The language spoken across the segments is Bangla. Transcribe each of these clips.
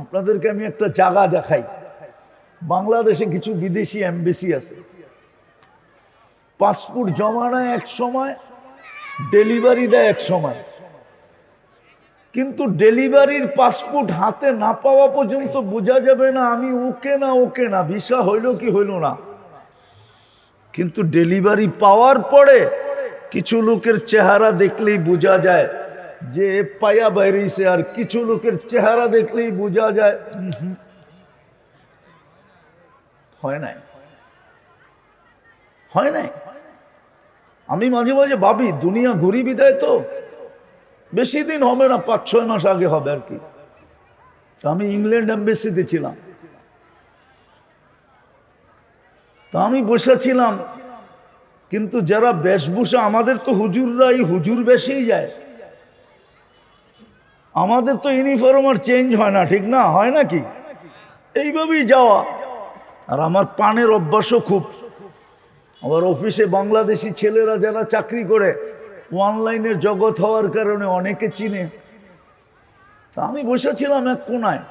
আপনাদেরকে আমি একটা জায়গা দেখাই। বাংলাদেশে কিছু বিদেশি এমবেসি আছে। পাসপোর্ট জমা নেয় এক সময়, ডেলিভারি দেয় এক সময়, কিন্তু ডেলিভারির পাসপোর্ট হাতে না পাওয়া পর্যন্ত বোঝা যাবে না আমি ওকে না, ভিসা হইল কি হইল না। কিন্তু ডেলিভারি পাওয়ার পরে কিছু লোকের চেহারা দেখলেই বোঝা যায় যে পায়া বাইরেছে, আর কিছু লোকের চেহারা দেখলেই বোঝা যায় হয় নাই। আমি মাঝে মাঝে ভাবি দুনিয়া ঘুরি বিদায় তো বেশি দিন হবে না, 5-6 মাস আগে হবে আর কি। আমি ইংল্যান্ড এম্বাসিতে ছিলাম, তা আমি বসেছিলাম, কিন্তু যারা বেশভূষা, আমাদের তো হুজুররা এই হুজুর বেশেই যায়, আমাদের তো ইউনিফর্ম আর চেঞ্জ হয় না, ঠিক না? হয় নাকি? এইভাবেই যাওয়া। আর আমার পানের অভ্যাসও খুব। আবার অফিসে বাংলাদেশি ছেলেরা যারা চাকরি করে, অনলাইনের জগৎ হওয়ার কারণে অনেকে চিনে। তা আমি বসেছিলাম এক কোনায়,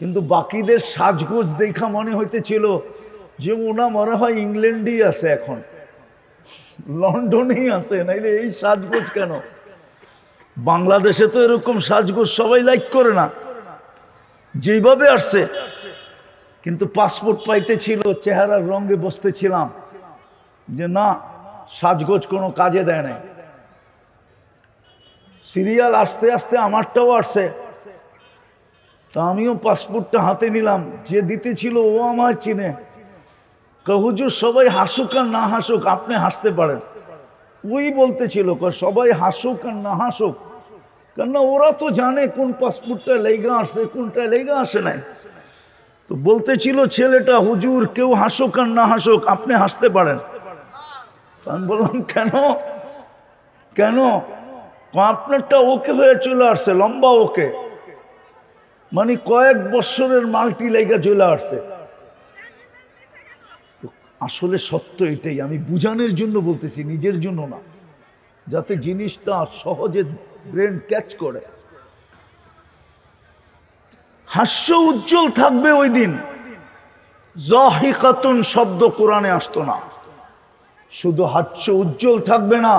কিন্তু বাকিদের সাজগোজ দেখা মনে হইতেছিল যে ওনা মনে হয় ইংল্যান্ডেই আছে, এখন লন্ডনেই আছে, নাইলে এই সাজগোজ কেন? বাংলাদেশে তো এরকম সাজগোজ সবাই লাইক করে না, যেইভাবে আসছে। কিন্তু পাসপোর্ট পাইতে ছিল, চেহারার রঙে বসতেছিলাম যে না, সাজগোজ কোনো কাজে দেয় নাই। সিরিয়াল আস্তে আস্তে আমারটাও আসছে, তা আমিও পাসপোর্টটা হাতে নিলাম। যে দিতেছিল ও আমার চিনে। হুজুর সবাই হাসুক আর না হাসুক, আপনি হাসতে পারেন। ওই বলতেছিল সবাই হাসুক আর না হাসুক, কেননা ওরা তো জানে কোন পাসপোর্টটা লেগা আসছে, কোনটা লেগা আসে নাই। তো বলতেছিল ছেলেটা, হুজুর কেউ হাসুক আর না হাসুক, আপনি হাসতে পারেন। আমি বললাম কেন কেন? আপনারটা ওকে হয়ে চলে আসছে, লম্বা ওকে, মানে কয়েক বছরের মাল্টি লেগা চলে আসছে। আসলে সত্য এটাই, আমি বুঝানোর জন্য বলতেছি, নিজের জন্য না, যাতে জিনিসটা সহজে ব্রেন ক্যাচ করে। হাস্য উজ্জ্বল থাকবে ওই দিন। যাহিকাতুন শব্দ কোরআনে আসতো না। শুধু হাস্য উজ্জ্বল থাকবে না,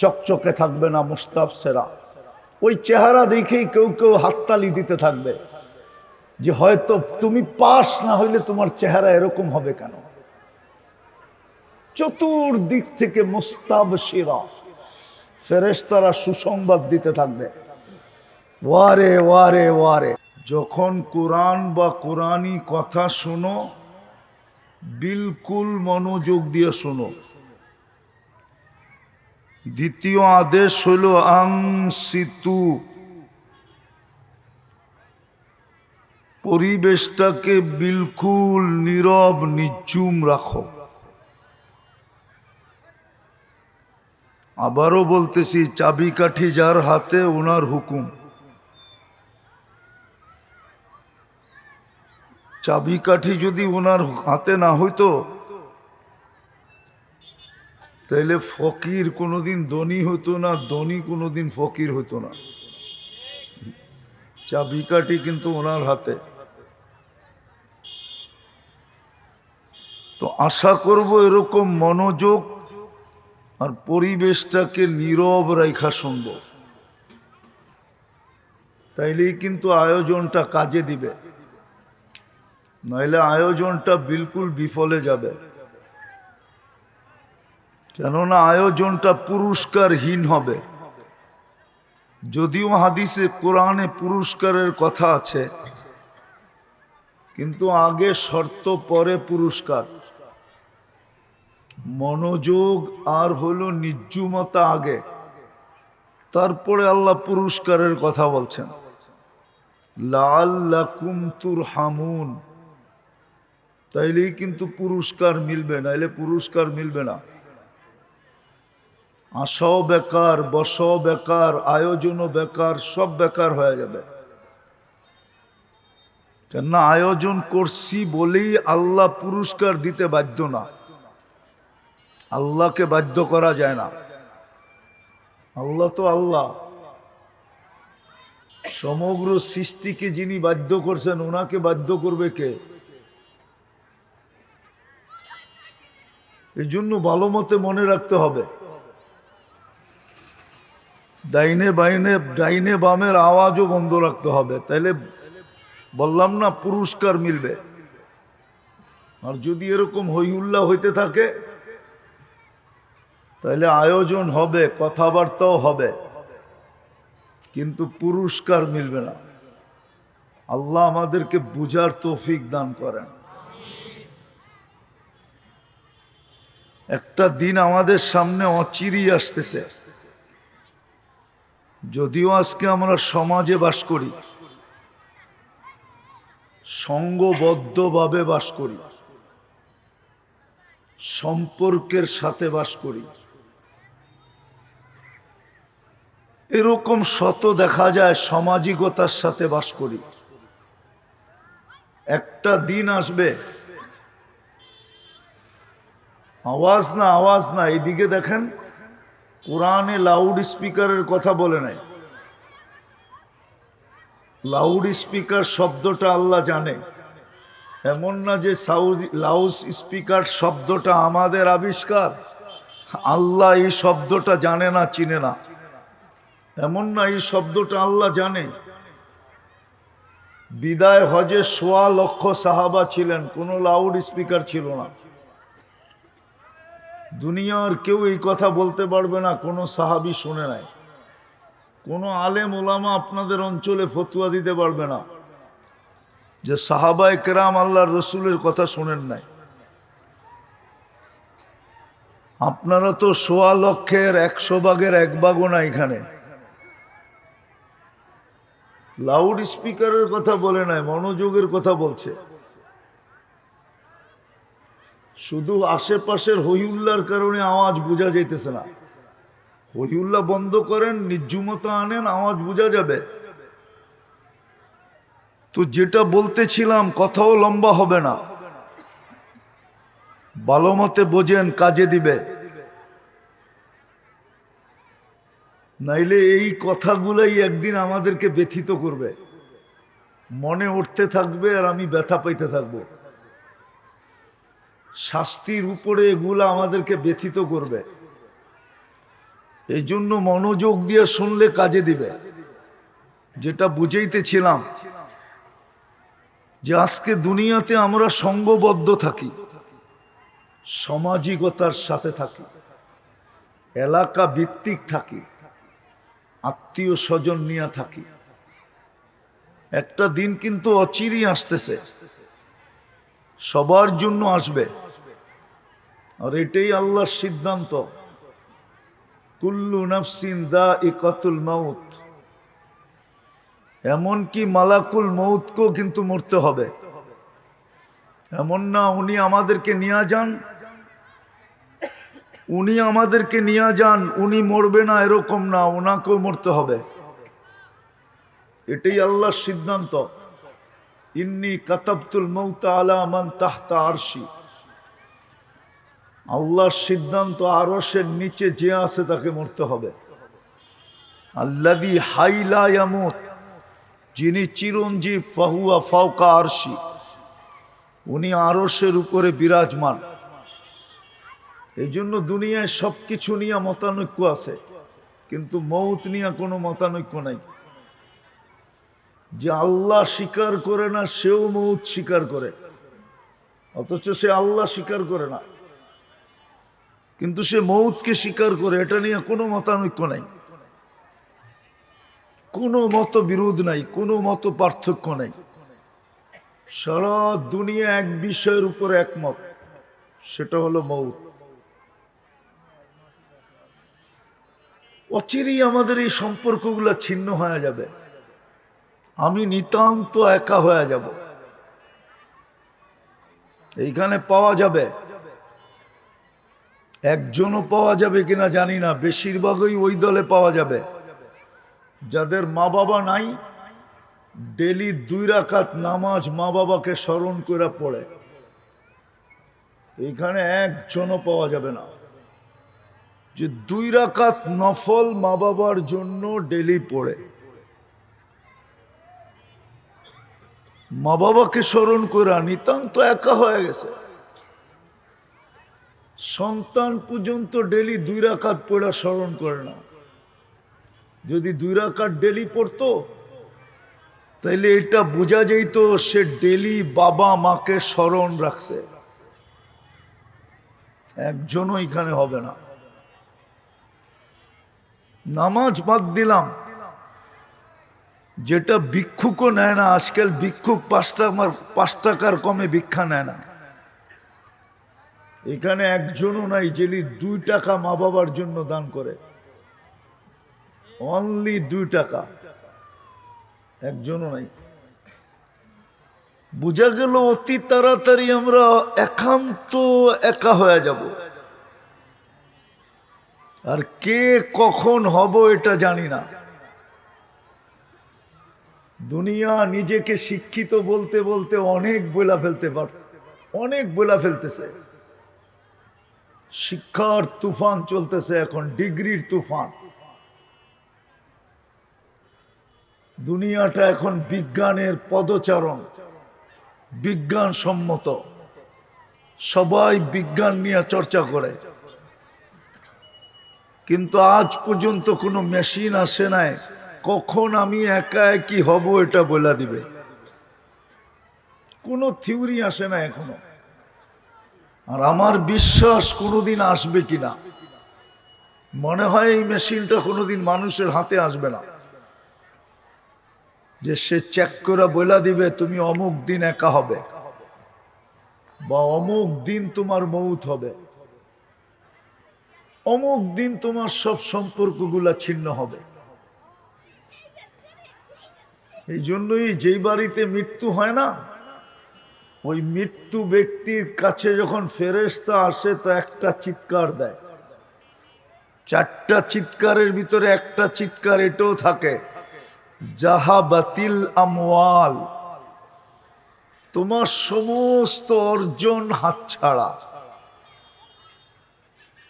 চকচকে থাকবে না, মুস্তাবসিরা। ওই চেহারা দেখেই কেউ কেউ হাততালি দিতে থাকবে যে হয়তো তুমি পাস না হইলে তোমার চেহারা এরকম হবে কেন। চতুর্দিক থেকে মুস্তাবশিরা, ফেরেশতারা সুসংবাদ দিতে থাকবে, ওয়ারে ওয়ারে ওয়ারে। যখন কোরআন বা কোরআনী কথা শোনো, বিলকুল মনোযোগ দিয়ে শোনো। দ্বিতীয় আদেশ হলো আনসিতু, পরিবেশটাকে বিলকুল নীরব নিঝুম রাখো। আবারও বলতেছি, চাবিকাঠি যার হাতে ওনার হুকুম। চাবিকাঠি যদি ওনার হাতে না হইতো, তাইলে ফকির কোনোদিন ধনী হতো না, ধনী কোনোদিন ফকির হতো না। চাবিকাঠি কিন্তু ওনার হাতে। তো আশা করব এরকম মনোযোগ আর পরিবেশটাকে নীরব রেখা শুনব, তাইলেই কিন্তু আয়োজনটা কাজে দিবে, নইলে আয়োজনটা বিলকুল বিফলে যাবে। কেননা আয়োজনটা পুরস্কারহীন হবে। যদিও হাদিসে কোরআনে পুরস্কারের কথা আছে, কিন্তু আগে শর্ত পরে পুরস্কার। মনোযোগ আর হলো নির্জুমতা আগে, তারপরে আল্লাহ পুরস্কারের কথা বলছেন। লাআল্লাকুম তুরহামুন, তাইলেই কিন্তু পুরস্কার মিলবে, নাইলে পুরস্কার মিলবে না। আশাও বেকার, বসাও বেকার, আয়োজনও বেকার, সব বেকার হয়ে যাবে। কেননা আয়োজন করছি বলেই আল্লাহ পুরস্কার দিতে বাধ্য না। আল্লাহকে বাধ্য করা যায় না, আল্লাহ তো আল্লাহ। সমগ্র সৃষ্টিকে যিনি বাধ্য করছেন ওনাকে বাধ্য করবে কে? এই জন্য ভালো মতে মনে রাখতে হবে, ডাইনে বামের আওয়াজও বন্ধ রাখতে হবে, তাইলে বললাম না পুরস্কার মিলবে। আর যদি এরকম হইহুল্লা হইতে থাকে তাহলে আয়োজন হবে, কথাবার্তাও হবে, কিন্তু পুরস্কার মিলবে না। আল্লাহ আমাদেরকে বুঝার তৌফিক দান করেন। একটা দিন আমাদের সামনে অচিরেই আসতেছে, যদিও আজকে আমরা সমাজে বাস করি, সঙ্গবদ্ধভাবে বাস করি, সম্পর্কের সাথে বাস করি, এরকম শত দেখা যায় সামাজিকতার সাথে বাস করি। একটা দিন আসবে, আওয়াজ না, এইদিকে দেখেন, কোরআনে লাউড স্পিকারের কথা বলে নাই। লাউড স্পিকার শব্দটা আল্লাহ জানে, এমন না যে লাউড স্পিকার শব্দটা আমাদের আবিষ্কার, আল্লাহ এই শব্দটা জানে না, চিনে না, এমন না, এই শব্দটা আল্লাহ জানে। বিদায় হজে ১.৫ লক্ষ সাহাবা ছিলেন, কোনো লাউড স্পিকার ছিল না। দুনিয়ার কেউ এই কথা বলতে পারবে না কোনো সাহাবী শুনে নাই, কোনো আলেম ওলামা আপনাদের অঞ্চলে ফতোয়া দিতে পারবে না যে সাহাবায়ে কেরাম আল্লাহর রসুলের কথা শোনেন নাই। আপনারা তো ১.৫ লক্ষের ১০০ ভাগের ১ ভাগও না এখানে। লাউড স্পিকারের কথা বলে নাই, মনোযোগের কথা বলছে। শুধু আশেপাশের হইউল্লার কারণে আওয়াজ বোঝা যাইতেছে না। হইউল্লাহ বন্ধ করেন, নির্জুমতা আনেন, আওয়াজ বোঝা যাবে। তো যেটা বলতেছিলাম, কথাও লম্বা হবে না, ভালো মতে বোঝেন, কাজে দিবে। নাইলে এই কথাগুলাই একদিন আমাদেরকে ব্যথিত করবে, মনে উঠতে থাকবে আর আমি ব্যথা পাইতে থাকবো। শাস্তির উপরে এগুলা আমাদেরকে ব্যথিত করবে। এই জন্য মনোযোগ দিয়ে শুনলে কাজে দিবে। যেটা বুঝাইতেছিলাম যে আজকে দুনিয়াতে আমরা সঙ্গবদ্ধ থাকি, সামাজিকতার সাথে থাকি, এলাকা ভিত্তিক থাকি, আত্মীয় স্বজন নিয়ে থাকি। একটা দিন কিন্তু অচিরেই আসতেছে, সবার জন্য আসবে, আর এটাই আল্লাহর সিদ্ধান্ত। কুল্লু নাফসিন যায়িকাতুল মাউত, এমনকি মালাকুল মউতকেও কিন্তু মরতে হবে। এমন না উনি আমাদেরকে নিয়ে যান, উনি মরবে না, এরকম না, ওনাকেও মরতে হবে। এটাই আল্লাহর সিদ্ধান্ত। ইন্নী কাতাবতুল মাউতা আলা মান তাহতা আরশি, আল্লাহর সিদ্ধান্ত, আরশের নিচে যে আছে তাকে মরতে হবে। আল্লাযী হাই লা ইয়ামুত, যিনি চিরঞ্জীব, ফাহুয়া ফাওকা আরশি, উনি আরশের উপরে বিরাজমান। এই জন্য দুনিয়ায় সবকিছু নিয়ে মতানৈক্য আছে, কিন্তু মৌত নিয়ে কোনো মতানৈক্য নাই। যে আল্লাহ স্বীকার করে না সেও মৌত স্বীকার করে, অথচ সে আল্লাহ স্বীকার করে না, কিন্তু সে মৌতকে স্বীকার করে। এটা নিয়ে কোনো মতানৈক্য নাই, কোনো মত বিরোধ নাই, কোনো মত পার্থক্য নাই। সারা দুনিয়া এক বিষয়ের উপরে একমত, সেটা হলো মৌত। অচিরেই আমাদের এই সম্পর্কগুলো ছিন্ন হয়ে যাবে, আমি নিতান্ত একা হয়ে যাব। এইখানে পাওয়া যাবে, একজনও পাওয়া যাবে কিনা জানি না, বেশিরভাগই ওই দলে পাওয়া যাবে যাদের মা বাবা নাই, ডেলি 2 রাকাত নামাজ মা বাবাকে স্মরণ করে পড়ে। এইখানে একজনও পাওয়া যাবে না যে 2 রাকাত নফল মা বাবার জন্য ডেলি পড়ে। মা বাবাকে স্মরণ করে নিতান্ত একা হয়ে গেছে। সন্তান পর্যন্ত ডেলি 2 রাকাত পড়া স্মরণ করে না। যদি 2 রাকাত ডেলি পড়তো তাইলে এটা বোঝা যেত সে ডেলি বাবা মাকে স্মরণ রাখছে। একজনও এখানে হবে না। নামাজ বাদ দিলাম, যেটা ভিক্ষুকও নেয় না আজকাল। ভিক্ষুক 5 টাকার কমে ভিক্ষা নেয় না। এখানে একজনও নাই যে 2 টাকা মা বাবার জন্য দান করে। অনলি 2 টাকা, একজনও নাই। বুঝা গেল অতি তাড়াতাড়ি আমরা একান্ত একা হয়ে যাব। আর কে কখন হব এটা জানি না। দুনিয়া নিজেকে শিক্ষিত বলতে বলতে অনেক বইলা ফেলতেছে। শিক্ষার তুফান চলতেছে এখন, ডিগ্রির তুফান। দুনিয়াটা এখন বিজ্ঞানের পদচারণ, বিজ্ঞান সম্মত। সবাই বিজ্ঞান নিয়ে চর্চা করে, কিন্তু আজ পর্যন্ত কোনো মেশিন আসে নাই কখন আমি একা একই হব এটা বলে দিবে। কোনো থিওরি আসে না এখনো। আর আমার বিশ্বাস কোনোদিন আসবে কিনা, মনে হয় এই মেশিনটা কোনোদিন মানুষের হাতে আসবে না, যে সে চেক করে বলে দিবে তুমি অমুক দিন একা হবে বা অমুক দিন তোমার মৌত হবে, অমুক দিন তোমার সব সম্পর্কগুলা ছিন্ন হবে। এই জন্যই যেই বাড়িতে মৃত্যু হয় না, ওই মৃত্যু ব্যক্তির কাছে যখন ফেরেশতা আসে তো একটা চিৎকার দেয়। 4টা চিৎকারের ভিতরে একটা চিৎকার এটাও থাকে, জাহাবাতিল আমওয়াল, তোমার সমস্ত অর্জন হাতছাড়া।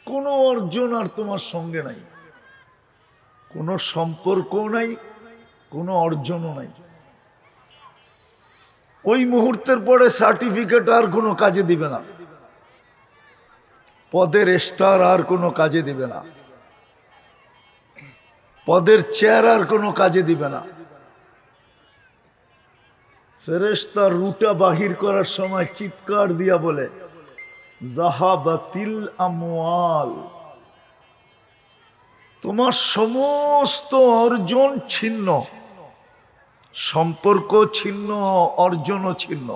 কোনো অর্জন আর তোমার সঙ্গে নাই, কোনো সম্পর্কও নাই, কোনো অর্জনও নাই। ওই মুহূর্তের পরে সার্টিফিকেট আর কোনো কাজে দিবে না, পদের স্টার আর কোনো কাজে দিবে না, পদের চেয়ার আর কোনো কাজে দিবে না। ফেরেশতা রুটা বাহির করার সময় চিৎকার দিয়া বলে, জাহাবাতিল আমওয়াল, তোমার সমস্ত অর্জন ছিন্ন, সম্পর্ক ছিন্ন, অর্জনও ছিন্ন।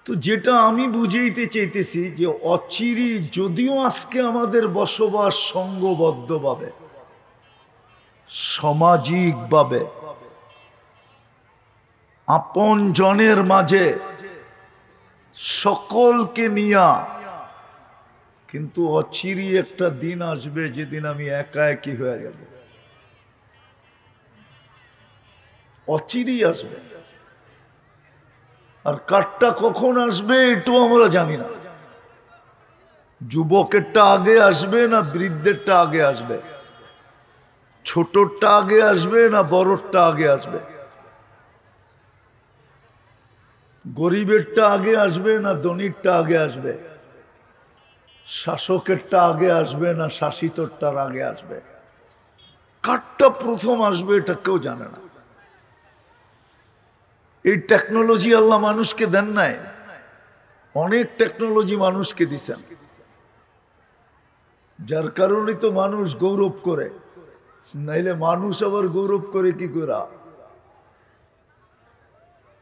তো যেটা আমি বুঝাইতে চাইতেছি যে অচিরি যদিও আজকে আমাদের বসবাস সঙ্গবদ্ধভাবে, সামাজিকভাবে, আপন জনের মাঝে, সকলকে নিয়া, কিন্তু অচিরি একটা দিন আসবে যেদিন আমি একা একই হয়ে যাব। অচিরি আসবে। আর কারটা কখন আসবে এটাও আমরা জানি না। যুবকেরটা আগে আসবে না বৃদ্ধেরটা আগে আসবে, ছোটরটা আগে আসবে না বড়রটা আগে আসবে, গরিবেরটা আগে আসবে না ধনীরটা আগে আসবে, শাসকেরটা আগে আসবে না শাসিতরটার আগে আসবে। কারটা প্রথম আসবে এটা কেউ জানে না। এই টেকনোলজি আল্লাহ মানুষকে দেন নাই, অনেক টেকনোলজি মানুষকে দিছেন, যার কারণে তো মানুষ গৌরব করে। নাইলে মানুষ আবার গৌরব করে কি করে?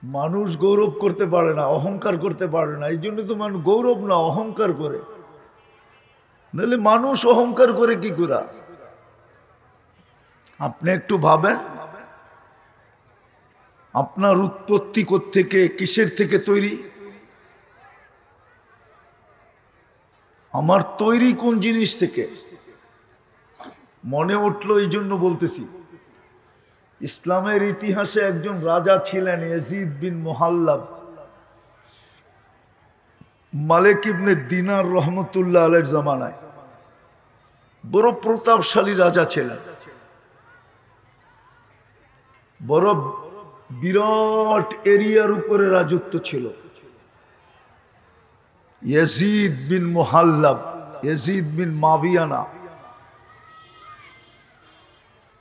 মানুষ গৌরব করতে পারে না, অহংকার করতে পারে না। এই জন্য তো মানুষ গৌরব না অহংকার করে। নাহলে মানুষ অহংকার করে কি করে? আপনি একটু ভাবেন, আপনার উৎপত্তি কোত্থেকে, কিসের থেকে তৈরি? আমার তৈরি কোন জিনিস থেকে? মনে উঠলো এই জন্য বলতেছি। ইসলামের ইতিহাসে একজন রাজা ছিলেন ইয়াজিদ বিন মুহাল্লাব, মালিক ইবনে দিনার রহমতুল্লাহ আলাইহির জামানায় বড় প্রতাপশালী রাজা ছিলেন, বড় বিরাট এরিয়ার উপরে রাজত্ব ছিল। Yazid bin Muhallab, Yazid bin মাবিয়ানা।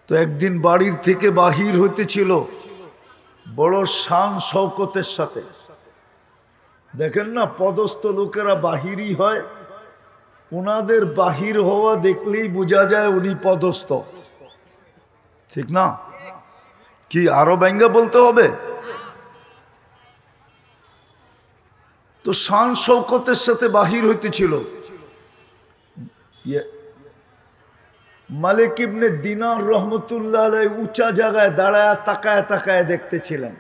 তো একদিন বাড়ির থেকে বাহির হইতেছিল বড় শান শওকতের সাথে। দেখেন না, পদস্থ লোকেরা বাহিরই হয়, ওনাদের বাহির হওয়া দেখলেই বোঝা যায় উনি পদস্থ, ঠিক না? কি আরো ব্যঙ্গা বলতে হবে? তো শান শওকতের সাথে বাহির হইতেছিল। মালিক ইবনে দিনার রহমতুল্লাহ আলাইহি উঁচা জায়গায় দাঁড়ায় তাকায় তাকায় দেখতেছিলেন।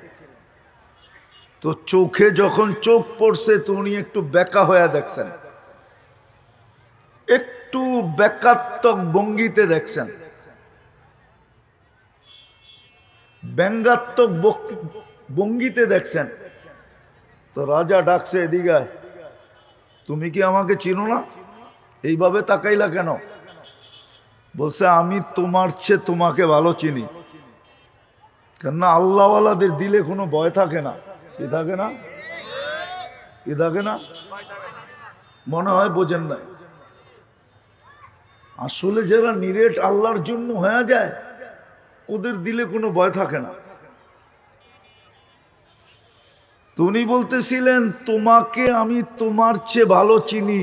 তো চোখে যখন চোখ পড়ছে তো উনি একটু বেকা হয়ে দেখছেন, একটু বেকাত্মক ভঙ্গিতে দেখছেন, ব্যঙ্গাত্মক ভঙ্গিতে দেখছেন। তো রাজা ডাকছে, এদিকে আয়, তুমি কি আমাকে চিনো না? এইভাবে তাকাইলা কেন? বলছে, আমি তোমার চেয়ে তোমাকে ভালো চিনি। কেননা আল্লাহওয়ালাদের দিলে কোনো ভয় থাকে না। কি থাকে না? কি থাকে না? মনে হয় বোঝেন নাই। আসলে যারা নিরেট আল্লাহর জন্য হয়ে যায় ওদের দিলে কোনো ভয় থাকে না। উনি বলতেছিলেন, তোমাকে আমি তোমার চেয়ে ভালো চিনি।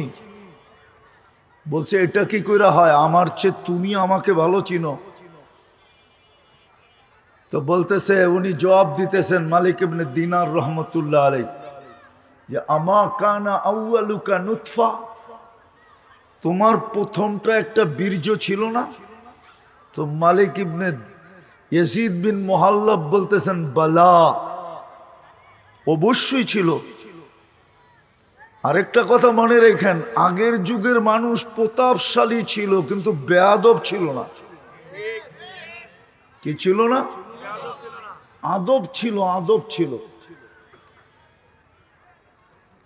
বলছে, এটা কি কইরা হয়? আমার চেয়ে তুমি আমাকে ভালো চিনো? তো বলতেছে, উনি জবাব দিতেছেন মালিক ইবনে দিনার রহমতুল্লাহ আলাইহি, যে আমা কানা আউয়ালুকা নুতফা, তোমার প্রথমটা একটা বীর্য ছিল না? তো মালিক ইবনে ইয়াজিদ বিন মুহাল্লাব বলতেছেন, বালা, অবশ্যই ছিল। আরেকটা কথা মনে রেখেন, আগের যুগের মানুষ প্রতাপশালী ছিল কিন্তু বেয়াদব ছিল না। কি ছিল না? আদব ছিল, আদব ছিল।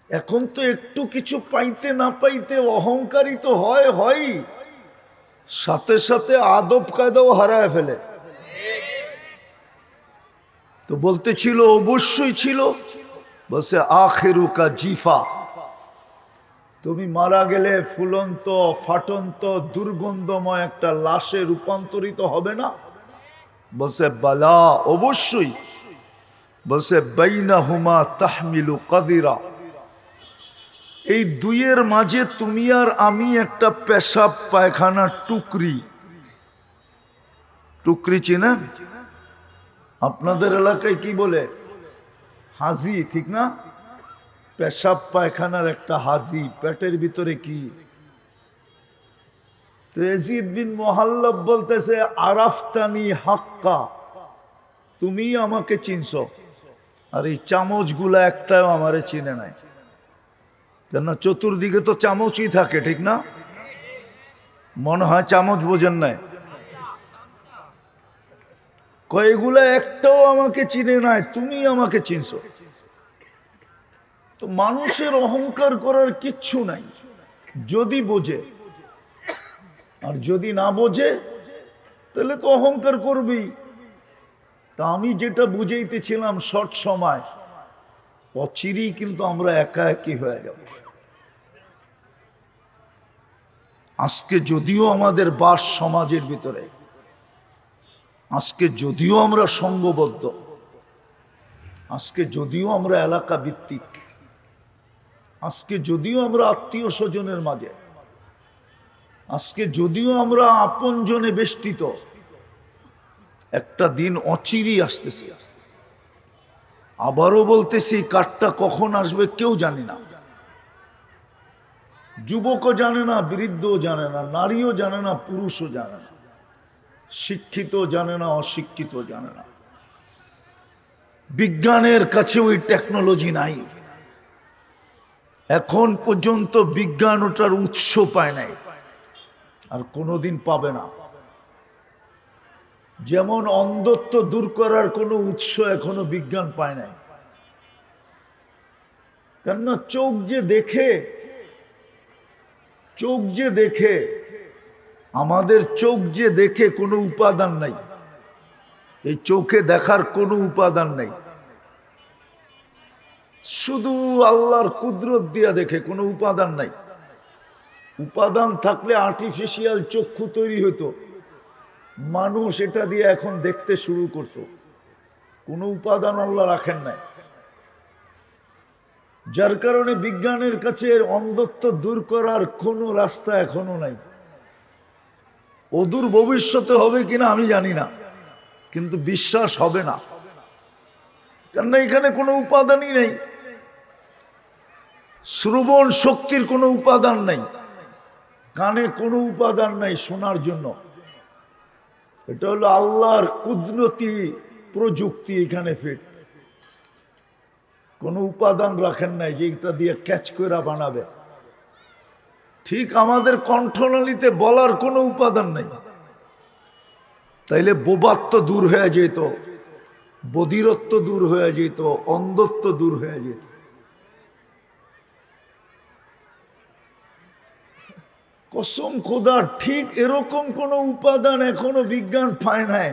এখন তো একটু কিছু পাইতে না পাইতে অহংকারী তো হয়, সাথে সাথে আদব কায়দাও হারায় ফেলে। তো বলতেছিল অবশ্যই ছিল। বলছে, আখিরুকা জিফা, তুমি মারা গেলে ফুলন্ত ফাটন্ত দুর্গন্ধময় একটা লাশে রূপান্তরিত হবে না? বলছে, বালা, অবশ্যই। বলছে, বাইনাহুমা তাহমিলু কাদিরা, এই দুইয়ের মাঝে তুমি আর আমি একটা পেশাব পায়খানা টুকরি। টুকরি চিনেন? আপনাদের এলাকায় কি বলে? হাজি, ঠিক না? পেশাব পায়খানার একটা হাজি, পেটের ভিতরে কি? তো ইয়াজিদ বিন মুহাল্লাব বলতেছে, আরাফতানি হাক্কা, তুমি আমাকে চিনছো, আর এই চামচগুলা একটাও আমারে চিনে নাই। কেন? চতুর্দিকে তো চামচই থাকে, ঠিক না? মনে হয় চামচ বোঝেন নাই। কয়েকগুলা একটাও আমাকে চিনে নাই, তুমি আমাকে চিনছো। তো মানুষের অহংকার করার কিচ্ছু নাই যদি বোঝে, আর যদি না বোঝে তাহলে তো অহংকার করবেই। তা আমি যেটা বুঝাইতেছিলাম, শর্ট সময় অচিরেই কিন্তু আমরা একা একই হয়ে যাব। আজকে যদিও আমাদের বাস সমাজের ভিতরে, আজকে যদিও আমরা সঙ্গবদ্ধ, আজকে যদিও আমরা এলাকা ভিত্তিক, আজকে যদিও আমরা আত্মীয় স্বজনের মাঝে, আজকে যদিও আমরা আপনজনে বেষ্টিত, একটা দিন অচিরেই আসতেছে। আবারও বলতেছি, কারটা কখন আসবে কেউ জানি না। যুবকও জানে না, বৃদ্ধও জানে না, নারীও জানে না, পুরুষও জানে না, শিক্ষিত জানে না, অশিক্ষিত জানে না। বিজ্ঞানের কাছে ওই টেকনোলজি নাই। এখন পর্যন্ত বিজ্ঞান ওটার উৎস পায় নাই, আর কোনোদিন পাবে না। যেমন অন্ধত্ব দূর করার কোনো উৎস এখনো বিজ্ঞান পায় নাই। কেননা চোখ যে দেখে, চোখ যে দেখে, আমাদের চোখ যে দেখে কোনো উপাদান নাই। এই চোখে দেখার কোনো উপাদান নেই, শুধু আল্লাহর কুদরত দিয়া দেখে, কোনো উপাদান নাই। উপাদান থাকলে আর্টিফিশিয়াল চক্ষু তৈরি হতো, মানুষ এটা দিয়ে এখন দেখতে শুরু করত। কোনো উপাদান আল্লাহ রাখেন নাই, যার কারণে বিজ্ঞানের কাছে অন্ধত্ব দূর করার কোনো রাস্তা এখনো নাই। অদূর ভবিষ্যতে হবে কিনা আমি জানি না, কিন্তু বিশ্বাস হবে না, কেননা এখানে কোনো উপাদানই নেই। শ্রবণ শক্তির কোনো উপাদান নেই, কানে কোনো উপাদান নাই শোনার জন্য। এটা হলো আল্লাহর কুদরতি প্রযুক্তি, এখানে ফিট। কোনো উপাদান রাখেন নাই যে এটা দিয়ে ক্যাচ করে বানাবে। ঠিক আমাদের কণ্ঠনালীতে বলার কোনো উপাদান নেই, তাইলে বোবাত্ব দূর হয়ে যেত, বধিরত্ব দূর হয়ে যেত, অন্ধত্ব দূর হয়ে যেত। কসম খোদার, ঠিক এরকম কোন উপাদান এখনো বিজ্ঞান পায় নাই,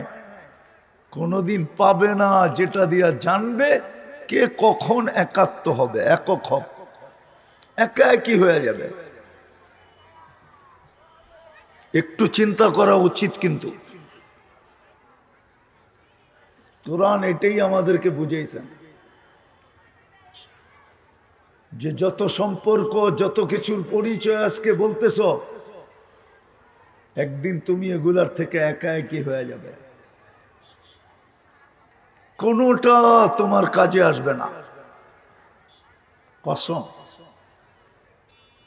কোনদিন পাবে না, যেটা দিয়া জানবে কে কখন একাত্ম হবে, একক হবে, একা একই হয়ে যাবে। একটু চিন্তা করা উচিত। কিন্তু কোরআন এটাই আমাদেরকে বুঝাইছেন যে যত সম্পর্ক, যত কিছুর পরিচয় আজকে বলতেছ, একদিন তুমি এগুলার থেকে একা একই হয়ে যাবে, কোনোটা তোমার কাজে আসবে না। কসম,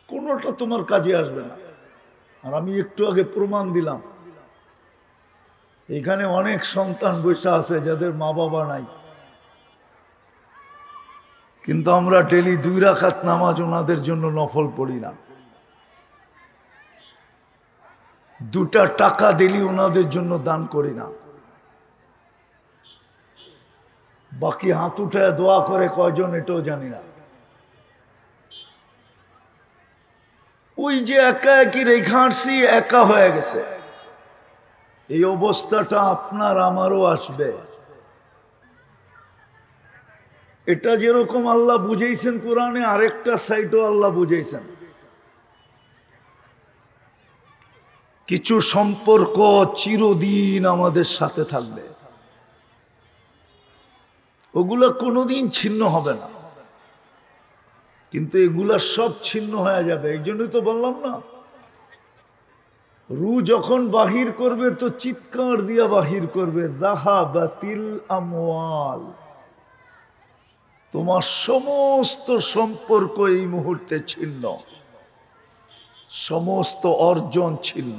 কোনোটা তোমার কাজে আসবে না। আর আমি একটু আগে প্রমাণ দিলাম, এখানে অনেক সন্তান বসে আছে যাদের মা বাবা নাই, কিন্তু আমরা ডেলি 2 রাকাত নামাজ ওনাদের জন্য নফল পড়ি না। 2টা টাকা দিলি ওনাদের জন্য দান করি না। বাকি হাত উঠায় দোয়া করে কয়জন এটাও জানি না। ওই যে একা একই রেখা আসছি, একা হয়ে গেছে। এই অবস্থাটা আপনার আমারও আসবে। এটা যেরকম আল্লাহ বুঝাইছেন কোরআনে, আরেকটা সাইডও আল্লাহ বুঝাইছেন। কিছু সম্পর্ক চিরদিন আমাদের সাথে থাকবে, ওগুলা কোনোদিন ছিন্ন হবে না, কিন্তু এগুলা সব ছিন্ন হয়ে যাবে। এই জন্যই তো বললাম না, রু যখন বাহির করবে তো চিৎকার দিয়া বাহির করবে, যাহাবাতিল আমওয়াল। তোমার সমস্ত সম্পর্ক এই মুহূর্তে ছিন্ন, সমস্ত অর্জন ছিন্ন,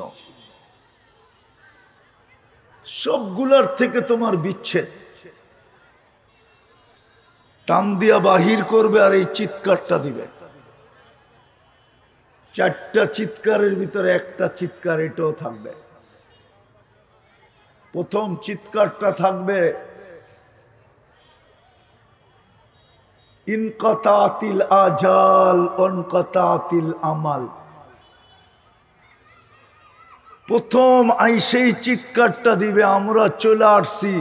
সবগুলার থেকে তোমার বিচ্ছেদ। টান দিয়া বাহির করবে আর এই চিৎকারটা দিবে। 4টা চিৎকারের ভিতরে একটা চিৎকার এটাও থাকবে। প্রথম চিৎকারটা থাকবে ইনকাতাতিল আজাল অনকাতাতিল আমাল। প্রথম আইসেই চিৎকারটা দিবে, আমরা চলে আসছি।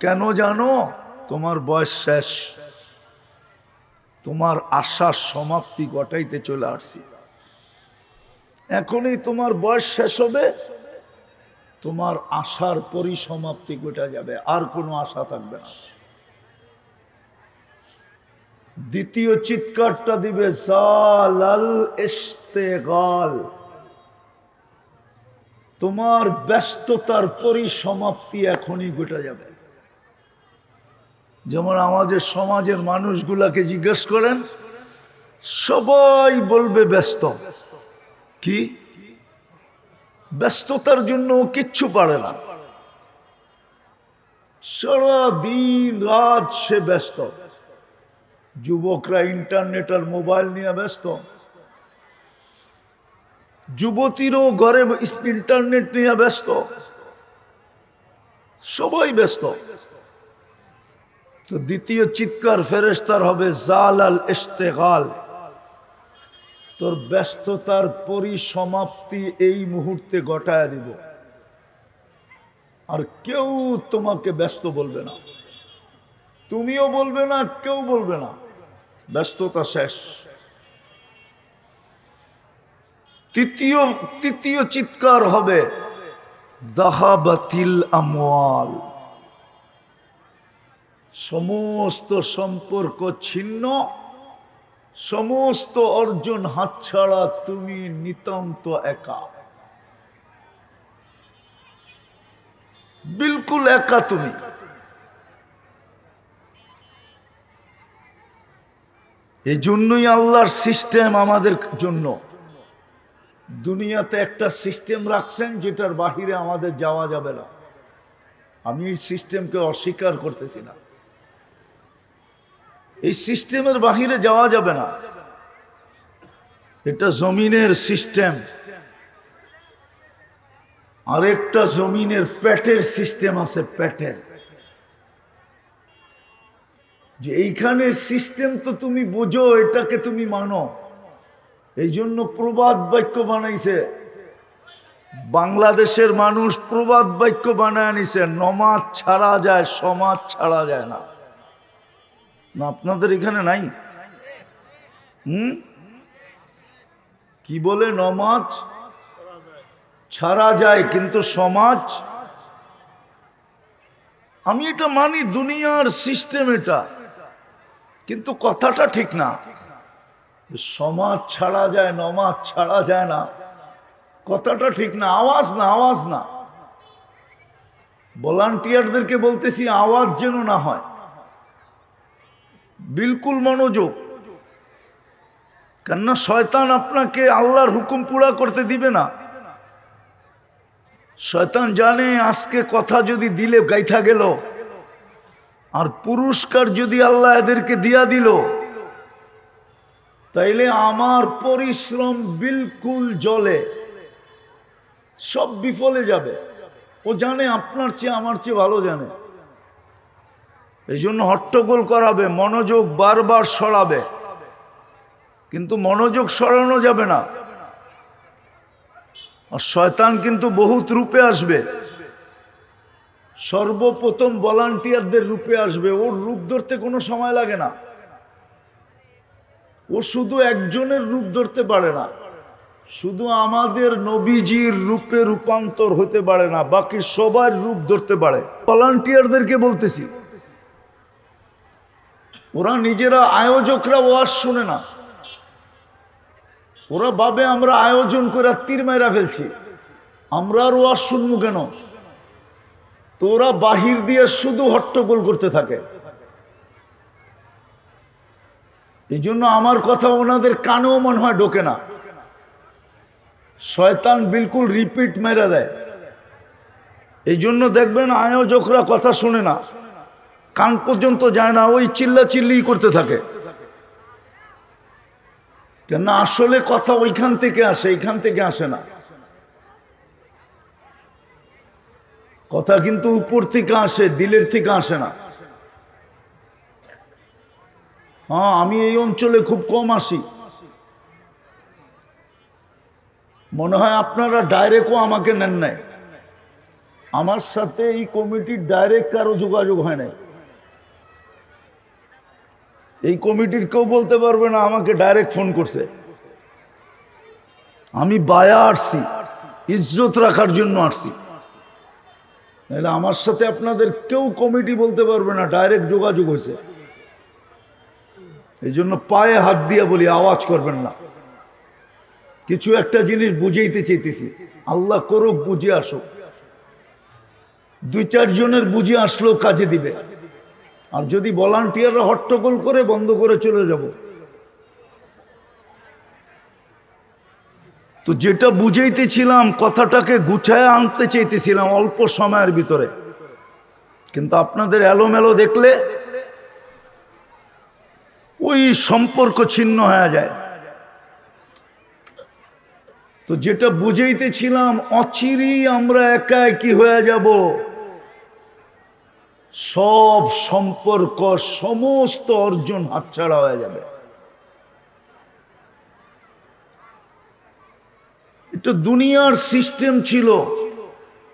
কেন জানো? তোমার বয়স শেষ, তোমার আশার সমাপ্তি ঘটাইতে চলে আসছি। এখনই তোমার বয়স শেষ হবে, তোমার আশার পরিসমাপ্তি ঘটে যাবে, আর কোনো আশা থাকবে না। দ্বিতীয় চিৎকারটা দিবে জালাল ইশতিগাল। তোমার ব্যস্ততার পরিসমাপ্তি এখনই ঘটে যাবে। যেমন আমাদের সমাজের মানুষগুলাকে জিজ্ঞেস করেন, সবাই বলবে ব্যস্ত। কি ব্যস্ততার জন্য কিচ্ছু পারে না, সারা দিন রাত সে ব্যস্ত। যুবকরা ইন্টারনেট আর মোবাইল নিয়ে ব্যস্ত, যুবতীরও ঘরে ইন্টারনেট নিয়ে ব্যস্ত, সবাই ব্যস্ত। তো দ্বিতীয় চিৎকার ফেরেশতার হবে জালাল ইশতিগাল। তোর ব্যস্ততার পরিসমাপ্তি এই মুহূর্তে ঘটায় দিব। আর কেউ তোমাকে ব্যস্ত বলবে না, তুমিও বলবে না, কেউ বলবে না, ব্যস্ততা শেষ। তৃতীয় চিৎকার হবে যাহাবাতিল আমওয়াল, সমস্ত সম্পর্ক ছিন্ন, সমস্ত অর্জন হাতছাড়া, তুমি নিতান্ত একা, বিলকুল একা তুমি। এই জন্যই আল্লাহর সিস্টেম আমাদের জন্য দুনিয়াতে একটা সিস্টেম রাখছেন যেটার বাহিরে আমাদের যাওয়া যাবে না। আমি এই সিস্টেমকে অস্বীকার করতেছি না, এই সিস্টেমের বাহিরে যাওয়া যাবে না। এটা জমিনের সিস্টেম, আরেকটা জমিনের পেটের সিস্টেম আছে, পেটের। যে এইখানের সিস্টেম তো তুমি বোঝো, এটাকে তুমি মানো। এই জন্য প্রবাদ বাক্য বানাইছে বাংলাদেশের মানুষ, প্রবাদ বাক্য বানায় নিছে, নমাজ ছাড়া যায়, সমাজ ছাড়া যায় না। না আপনাদের এখানে নাই? কি বলে? নমাজ ছাড়া যায় কিন্তু সমাজ। আমি এটা মানি, দুনিয়ার সিস্টেম এটা, কিন্তু কথাটা ঠিক না। সমাজ ছাড়া যায়, নমাজ ছাড়া যায় না, কথাটা ঠিক না। আওয়াজ না, আওয়াজ না। ভলান্টিয়ারদেরকে বলতেছি আওয়াজ যেন না হয়, বিলকুল মনোযোগ। কেননা শয়তান আপনাকে আল্লাহর হুকুম পুরা করতে দিবে না। শয়তান জানে আজকে কথা যদি দিলে গাইথা গেল, আর পুরস্কার যদি আল্লাহ এদেরকে দিয়া দিল, তাইলে আমার পরিশ্রম বিলকুল জলে, সব বিফলে যাবে। ও জানে আপনার চেয়ে আমার চেয়ে ভালো জানে। এই জন্য হট্টগোল করাবে, মনোযোগ বারবার সরাবে, কিন্তু মনোযোগ সরানো যাবে না। আর শয়তান কিন্তু বহুত রূপে আসবে। সর্বপ্রথম ভলান্টিয়ারদের রূপে আসবে। ওর রূপ ধরতে কোনো সময় লাগে না। ও শুধু একজনের রূপ ধরতে পারে না, শুধু আমাদের নবীজির রূপে রূপান্তর হতে পারে না, বাকি সবার রূপ ধরতে পারে। ভলান্টিয়ারদেরকে বলতেছি, ওরা নিজেরা আয়োজকরা ওয়াজ শুনে না। ওরা ভাবে আমরা আয়োজন করে তীর মাইরা ফেলছি, আমরা আর ওয়াজ শুনবো কেন? তো ওরা বাহির দিয়ে শুধু হট্টগোল করতে থাকে। এই জন্য আমার কথা ওনাদের কানেও মনে হয় ঢোকে না। শয়তান বিলকুল রিপিট মেরে দেয়। এই জন্য দেখবেন আয়োজকরা কথা শুনে না, কান পর্যন্ত যায় না, ওই চিল্লা চিল্লি করতে থাকে। কেন? আসলে কথা ওইখান থেকে আসে, এইখান থেকে আসে না। কথা কিন্তু উপর থেকে আসে, দিলের থেকে আসে না। হ্যাঁ, আমি এই অঞ্চলে খুব কম আসি। মনে হয় আপনারা ডাইরেক্টও আমাকে নেন নাই। আমার সাথে এই কমিটির ডাইরেক্ট কারো যোগাযোগ হয় নাই। এই কমিটির কেউ বলতে পারবে না আমাকে ডাইরেক্ট ফোন করছে। আমি বায়া আসছি, ইজ্জত রাখার জন্য আসছি। নাহলে আমার সাথে আপনাদের কেউ কমিটি বলতে পারবে না ডাইরেক্ট যোগাযোগ হয়েছে। এই জন্য পায়ে হাত দিয়ে বলি, আওয়াজ করবেন না। কিছু একটা জিনিস বুঝাইতে চাইতেছি, আল্লাহ করুক বুঝে আসুক। 2-4 জনের বুঝে আসলো কাজে দিবে। আর যদি ভলান্টিয়াররা হট্টগোল করে, বন্ধ করে চলে যাব। তো যেটা বুঝাইতেছিলাম, কথাটাকে গুছায় আনতে চাইতেছিলাম অল্প সময়ের ভিতরে, কিন্তু আপনাদের এলোমেলো দেখলে ওই সম্পর্ক ছিন্ন হয়ে যায়। তো যেটা বুঝাইতেছিলাম, অচিরেই আমরা একা একই হয়ে যাব। সব সম্পর্ক, সমস্ত অর্জন হাতছাড়া হয়ে যাবে। এটা দুনিয়ার সিস্টেম ছিল।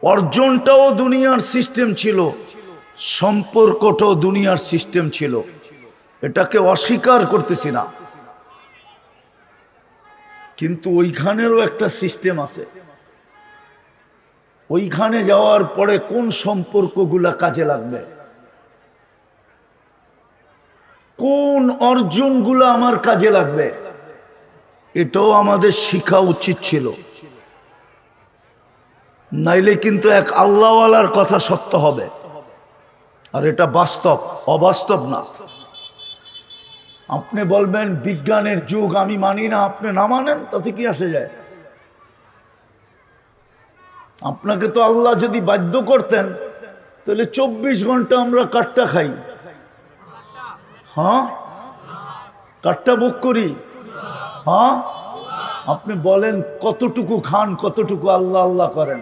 অর্জনটাও দুনিয়ার সিস্টেম ছিল, সম্পর্কটাও দুনিয়ার সিস্টেম ছিল, এটাকে অস্বীকার করতেছি না, কিন্তু ওইখানেরও একটা সিস্টেম আছে। ওইখানে যাওয়ার পরে কোন সম্পর্কগুলা কাজে লাগবে, কোন অর্জনগুলো আমার কাজে লাগবে, এটাও আমাদের শিখা উচিত ছিল। নাইলে কিন্তু এক আল্লাহওয়ালার কথা সত্য হবে, আর এটা বাস্তব, অবাস্তব না। আপনি বলবেন বিজ্ঞানের যুগ, আমি মানি না, আপনি না মানেন, তাতে কি আসে যায়? আপনাকে তো আল্লাহ যদি বাধ্য করতেন, তাহলে 24 ঘন্টা আমরা কাঠটা খাই, হ্যাঁ, কাঠটা বুক করি, হ্যাঁ। আপনি বলেন কতটুকু খান, কতটুকু আল্লাহ আল্লাহ করেন?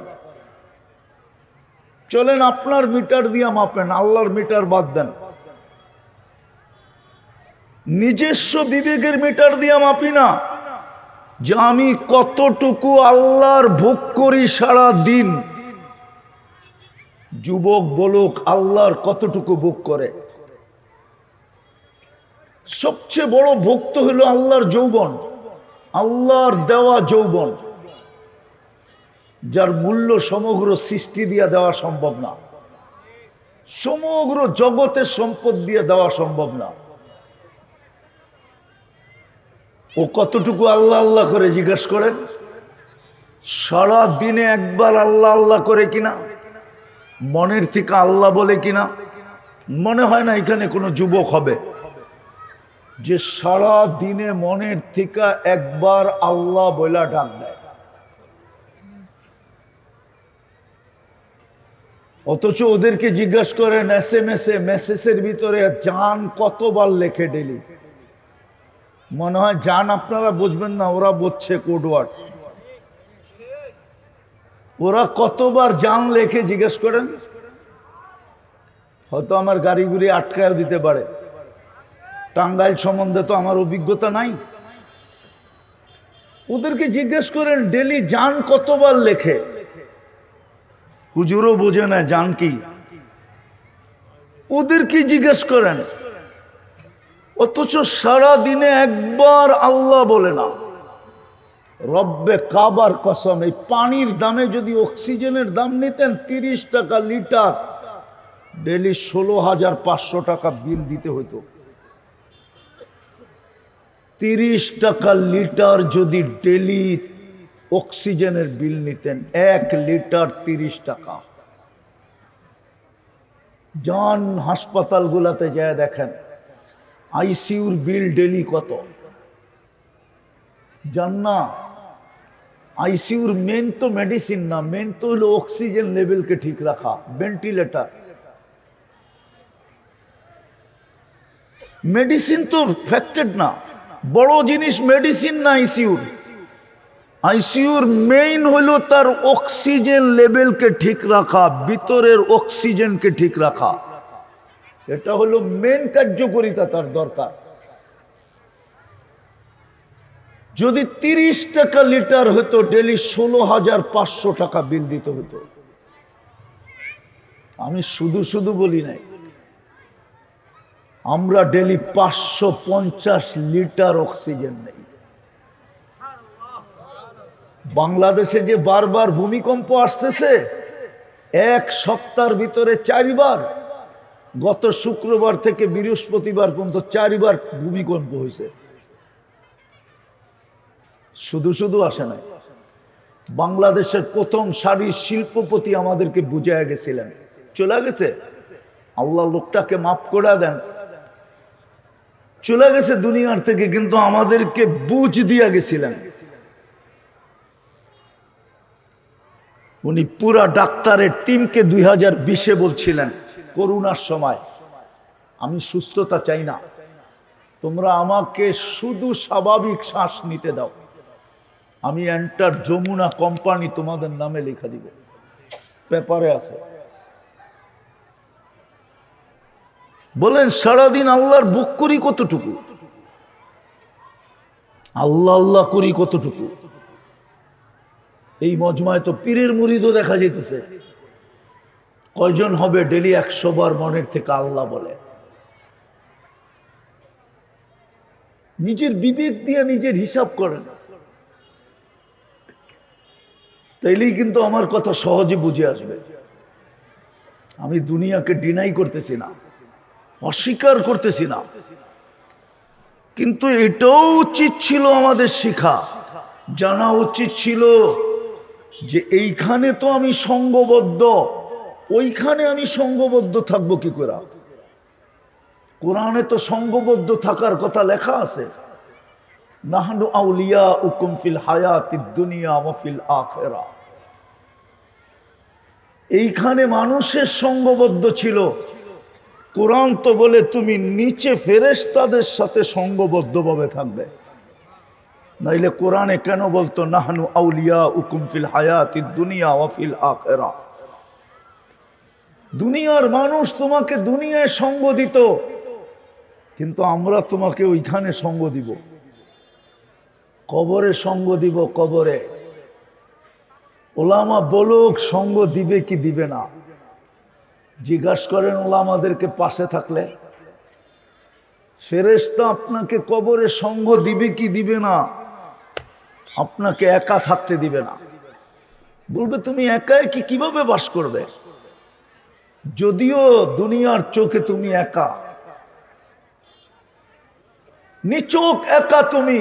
চলেন আপনার মিটার দিয়ে মাপেন, আল্লাহর মিটার বাদ দেন। নিজস্ব বিবেকের মিটার দিয়ে মাপি না যে আমি কতটুকু আল্লাহর ভোগ করি সারা দিন। যুবক বলুক আল্লাহর কতটুকু ভোগ করে। সবচেয়ে বড় ভক্ত হলো আল্লাহর যৌবন, আল্লাহর দেওয়া যৌবন, যার মূল্য সমগ্র সৃষ্টি দিয়ে দেওয়া সম্ভব না, সমগ্র জগতের সম্পদ দিয়ে দেওয়া সম্ভব না। ও কতটুকু আল্লাহ আল্লাহ করে জিজ্ঞেস করেন? সারা দিনে একবার আল্লাহ আল্লাহ করে কিনা, মনের থেকে আল্লাহ বলে কিনা? মনে হয় না এখানে কোনো যুবক হবে যে সারা দিনে মনের থেকে একবার আল্লাহ বইলা ডাক দেয়। অথচ ওদেরকে জিজ্ঞাসা করেন মেসেজের ভিতরে জান কতবার লেখে ডেলি। মনে হয় জান আপনারা বুঝবেন না, ওরা বুঝছে কোডওয়ার্ড। ওরা কতবার জান লেখে জিজ্ঞেস করেন? হয়তো আমার গাড়ি গুড়ি আটকায় দিতে পারে, টাঙ্গাইল সম্বন্ধে তো আমার অভিজ্ঞতা নাই। ওদেরকে জিজ্ঞেস করেন ডেলি জান কতবার লেখে। হুজুরও বোঝে না জান কি, ওদেরকে জিজ্ঞেস করেন। অথচ সারা দিনে একবার আল্লাহ বলে না। রব্বে কাবার কসম, এই পানির দামে যদি অক্সিজেনের দাম নিতেন 30 টাকা লিটার, ডেলি 16,500 টাকা বিল দিতে হইতো। 30 টাকা লিটার যদি ডেলি অক্সিজেনের বিল নিতেন, 1 লিটার 30 টাকা। যান হাসপাতালগুলোতে যায় দেখেন আইসিইউর বিল ডেলি কত। জান না, আইসিইউর মেন তো মেডিসিন না, মেন তো হলো অক্সিজেন লেভেলকে ঠিক রাখা, ভেন্টিলেটর। মেডিসিন তো ফ্যাক্টেড না, বড় জিনিস মেডিসিন না আইসিইউর। আইসিইউর মেইন হলো তার অক্সিজেন লেভেলকে ঠিক রাখা, ভিতরের অক্সিজেনকে ঠিক রাখা। এটা হলো মেন কার্যকারিতা তার দরকার। যদি 30 টাকা লিটার হতো, ডেলি 16,500 টাকা বিল দিতে হতো। আমি শুধু শুধু বলি নাই, আমরা ডেলি 550 লিটার অক্সিজেন নেই। বাংলাদেশে যে বারবার ভূমিকম্প আসতেছে, এক সপ্তাহের ভিতরে 4 বার, গত শুক্রবার থেকে বৃহস্পতিবার পর্যন্ত 4 বার ভূমিকম্প হয়েছে। শুধু শুধু আসে নাই। বাংলাদেশের প্রথম সারির শিল্পপতি আমাদেরকে বুঝাইয়া গেছিলেন, চলে গেছে, আল্লাহ লোকটাকে মাফ করে দেন, চলে গেছে দুনিয়ার থেকে, কিন্তু আমাদেরকে বুঝ দিয়া গেছিলেন। উনি পুরা ডাক্তারের টিমকে 2020-এ বলছিলেন করোনার সময়, আমি সুস্থতা চাই না, তোমরা আমাকে শুধু স্বাভাবিক শ্বাস নিতে দাও, আমি এন্টার যমুনা কোম্পানি তোমাদের নামে লেখা দিব, পেপারে আছে। বলেন সারাদিন আল্লাহর বুক করি কতটুকু, আল্লাহ আল্লাহ করি কতটুকু? এই মজমায় তো পীরের মুরিদও দেখা যেতেছে। কয়জন হবে ডেলি 100 বার মনের থেকে আল্লাহ বলে? নিজের বিবেক দিয়ে নিজের হিসাব করেন, তাইলেই কিন্তু আমার কথা সহজে বুঝে আসবে। আমি দুনিয়াকে ডিনাই করতেছি না, অস্বীকার করতেছি না, কিন্তু এটাও উচিত ছিল আমাদের শিখা, জানা উচিত ছিল যে এইখানে তো আমি সঙ্গবদ্ধ, ওইখানে আমি সঙ্গবদ্ধ থাকবো কি করে? কোরআনে তো সঙ্গবদ্ধ থাকার কথা লেখা আছে, নাহনু আউলিয়াউকুম ফিল হায়াতিদ দুনিয়া ওয়া ফিল আখিরাহ। এইখানে মানুষের সঙ্গবদ্ধ ছিল, কোরআন তো বলে তুমি নিচে ফেরেশতাদের সাথে সঙ্গবদ্ধভাবে থাকবে। নাইলে কোরআনে কেন বলতো নাহনু আউলিয়াউকুম ফিল হায়াতিদ দুনিয়া ওয়া ফিল আখিরাহ? দুনিয়ার মানুষ তোমাকে দুনিয়ায় সঙ্গ দিত, কিন্তু আমরা তোমাকে ওইখানে সঙ্গ দিব, কবরে সঙ্গ দিব। কবরে ওলামা বলুক সঙ্গ দিবে কি দিবে না, জিজ্ঞাসা করেন ওলামাদেরকে পাশে থাকলে। ফেরেশতা আপনাকে কবরে সঙ্গ দিবে কি দিবে না, আপনাকে একা থাকতে দিবে না। বলবে তুমি একা কি কিভাবে বাস করবে? যদিও দুনিয়ার চোখে তুমি একা, নিচক একা তুমি,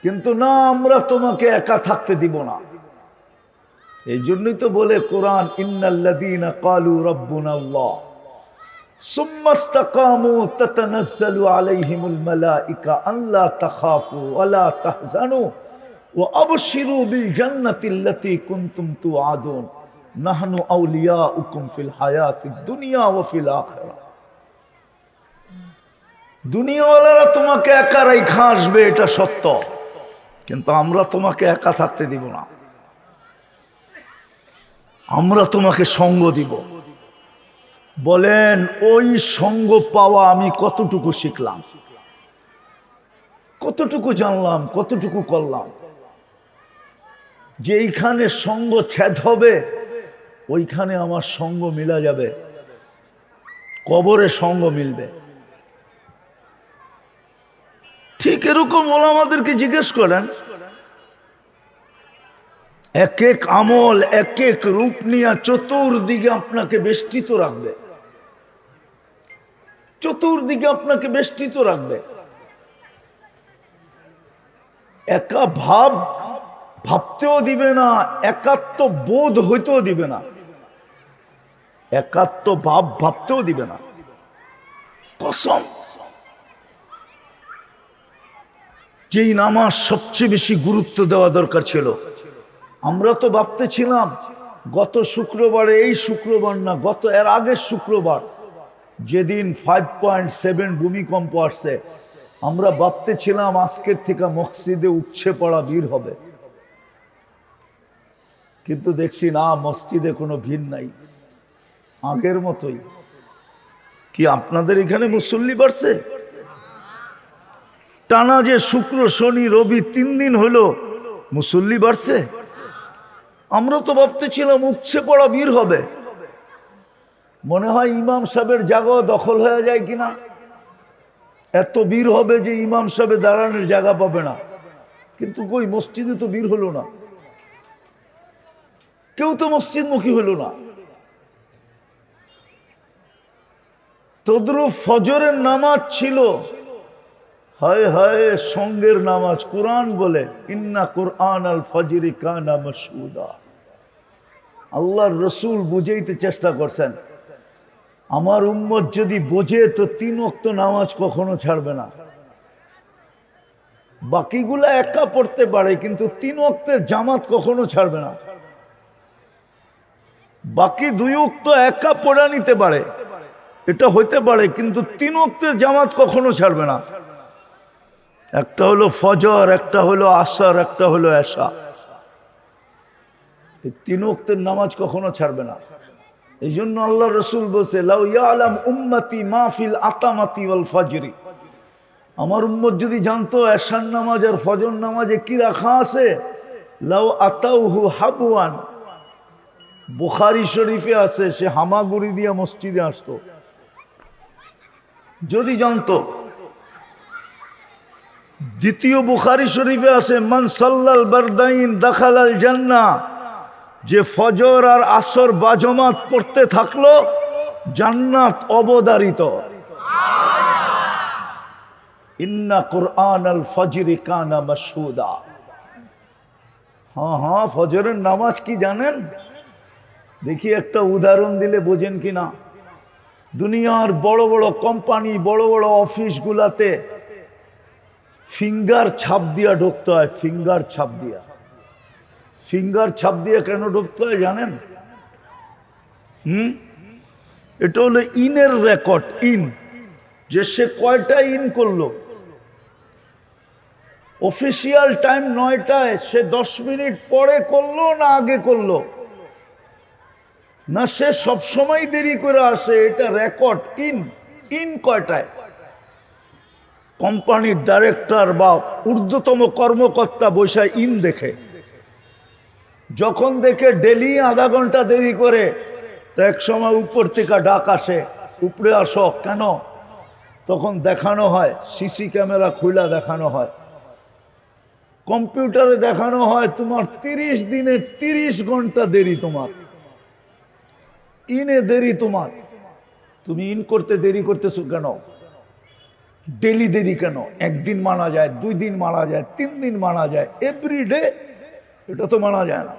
কিন্তু না, আমরা তোমাকে একা থাকতে দিব না। এই জন্যই তো বলে কোরআন, ইন্নাল্লাযীনা ক্বালু রাব্বুনাল্লাহ সুম্মা ইসতাকামু তাতানাজ্জালু আলাইহিমুল মালায়েকা আল্লা তাখাফু ওয়া লা তাহজানু ওয়া আবশিরু বিল জান্নাতিল্লাতী কুনতুম তুআদুন নাহনু আউলিয়াউকুম ফিল হায়াতিদ দুনিয়া ওয়া ফিল আখিরাহ। দুনিয়াওয়ালারা তোমাকে একা রাইখা আসবে, এটা সত্য, কিন্তু আমরা তোমাকে একা থাকতে দিব না, আমরা তোমাকে সঙ্গ দিব। বলেন ওই সঙ্গ পাওয়া আমি কতটুকু শিখলাম, কতটুকু জানলাম, কতটুকু করলাম? যে এইখানে সঙ্গ ছেদ হবে, ওইখানে আমার সঙ্গ মিলা যাবে, কবরে সঙ্গ মিলবে। ঠিক এরকম ওলামাদেরকে জিজ্ঞেস করেন, এক এক আমল এক এক রূপ নিয়ে চতুর্দিকে আপনাকে বেষ্টিত রাখবে, চতুর্দিকে আপনাকে বেষ্টিত রাখবে। একা ভাবতেও দিবে না, একাত্ম বোধ হইতেও দিবে না, একাত্ম ভাবতেও দিবে না। কসম, যেই নামাজ সবচেয়ে বেশি গুরুত্ব দেওয়া দরকার ছিল, আমরা তো ভাবতেছিলাম গত শুক্রবারে, এই শুক্রবার না, গত এর আগের শুক্রবার যেদিন 5.7 ভূমিকম্প আসছে, আমরা ভাবতেছিলাম আজকের থেকে মসজিদে উপচে পড়া ভিড় হবে, কিন্তু দেখছি না, মসজিদে কোনো ভিড় নাই, আগের মতোই। কি আপনাদের এখানে মুসল্লি বাড়ছে? টানা যে শুক্র শনি রবি 3 দিন হলো মুসল্লি বাড়ছে। আমরা তো ভাবতেছিলাম উপচে পড়া ভিড় হবে, মনে হয় ইমাম সাহেবের জায়গা দখল হয়ে যায় কিনা, এত ভিড় হবে যে ইমাম সাহেবের দাঁড়ানোর জায়গা পাবে না। কিন্তু কই, মসজিদে তো ভিড় হলো না, কেউ তো মসজিদমুখী হলো না। তদ্রুপ ফজরের নামাজ ছিল, হায় হায়, সঙ্গের নামাজ। কোরআন বলে ইন্না কুরআন আল ফজরি কানা মাশহুদা। আল্লাহর রসুল বুঝাইতে চেষ্টা করছেন, আমার উম্মত যদি বোঝে তো 3 ওয়াক্ত নামাজ কখনো ছাড়বে না। বাকিগুলা একা পড়তে পারে, কিন্তু 3 ওয়াক্তের জামাত কখনো ছাড়বে না। বাকি 2 ওয়াক্ত একা পড়া নিতে পারে, এটা হইতে পারে, কিন্তু 3 ওয়াক্তের জামাত কখনো ছাড়বে না। একটা হলো ফজর, একটা হলো আসর, একটা হলো এশা। এই 3 ওয়াক্তের নামাজ কখনো ছাড়বে না। এই জন্য আল্লাহ রসুল বলছে, লাউ ইয়ালাম উম্মতি মা ফিল আতামাতি ওয়াল ফজরি। আমার উম্মত যদি জানতো এশার নামাজ আর ফজর নামাজে কি রাখা আছে, লাউ আতাউহু হাবওয়ান, বুখারী শরীফে আছে সে হামাগুড়ি দিয়ে মসজিদে আসতো যদি জানতো। দ্বিতীয় বুখারী শরীফে আছে মান সাল্লাল বারদাইন দাখালাল জান্নাহ, যে ফজর আর আসর বাজমাত পড়তে থাকলো জান্নাত অবধারিত। ইন্না কুরআনাল ফজরি কানা মাশহুদা। হ্যাঁ হ্যাঁ, ফজরের নামাজ কি জানেন? দেখি একটা উদাহরণ দিলে বোঝেন কিনা। দুনিয়ার বড় বড় কোম্পানি, বড় বড় অফিসগুলাতে ফিঙ্গার ছাপ দিয়া ঢুকতে হয়। ফিঙ্গার ছাপ দিয়া, ফিঙ্গার ছাপ দিয়ে কেন ঢুকতে হয় জানেন? এটা হলো ইনের রেকর্ড। ইন, যে সে কয়টা ইন করলো। অফিসিয়াল টাইম 9টায়, সে 10 মিনিট পরে করলো না আগে করলো, না সে সবসময় দেরি করে আসে, এটা রেকর্ড। ইন, ইন কয়টায়। কোম্পানির ডাইরেক্টর বা ঊর্ধ্বতম কর্মকর্তা বৈশাখ ইন দেখে। যখন দেখে ডেলি আধা ঘন্টা দেরি করে, তো এক সময় উপর থেকে ডাক আসে, উপরে আসো। কেন? তখন দেখানো হয়, সিসি ক্যামেরা খুলে দেখানো হয়, কম্পিউটারে দেখানো হয় তোমার 30 দিনে 30 ঘন্টা দেরি। তোমার ইনে দেরি। তোমার, তুমি ইন করতে দেরি করতেছো কেন? ডেলি দেরি কেন? একদিন মানা যায়, 2 দিন মানা যায়, 3 দিন মানা যায়, এভরিডে এটা তো মানা যায় না।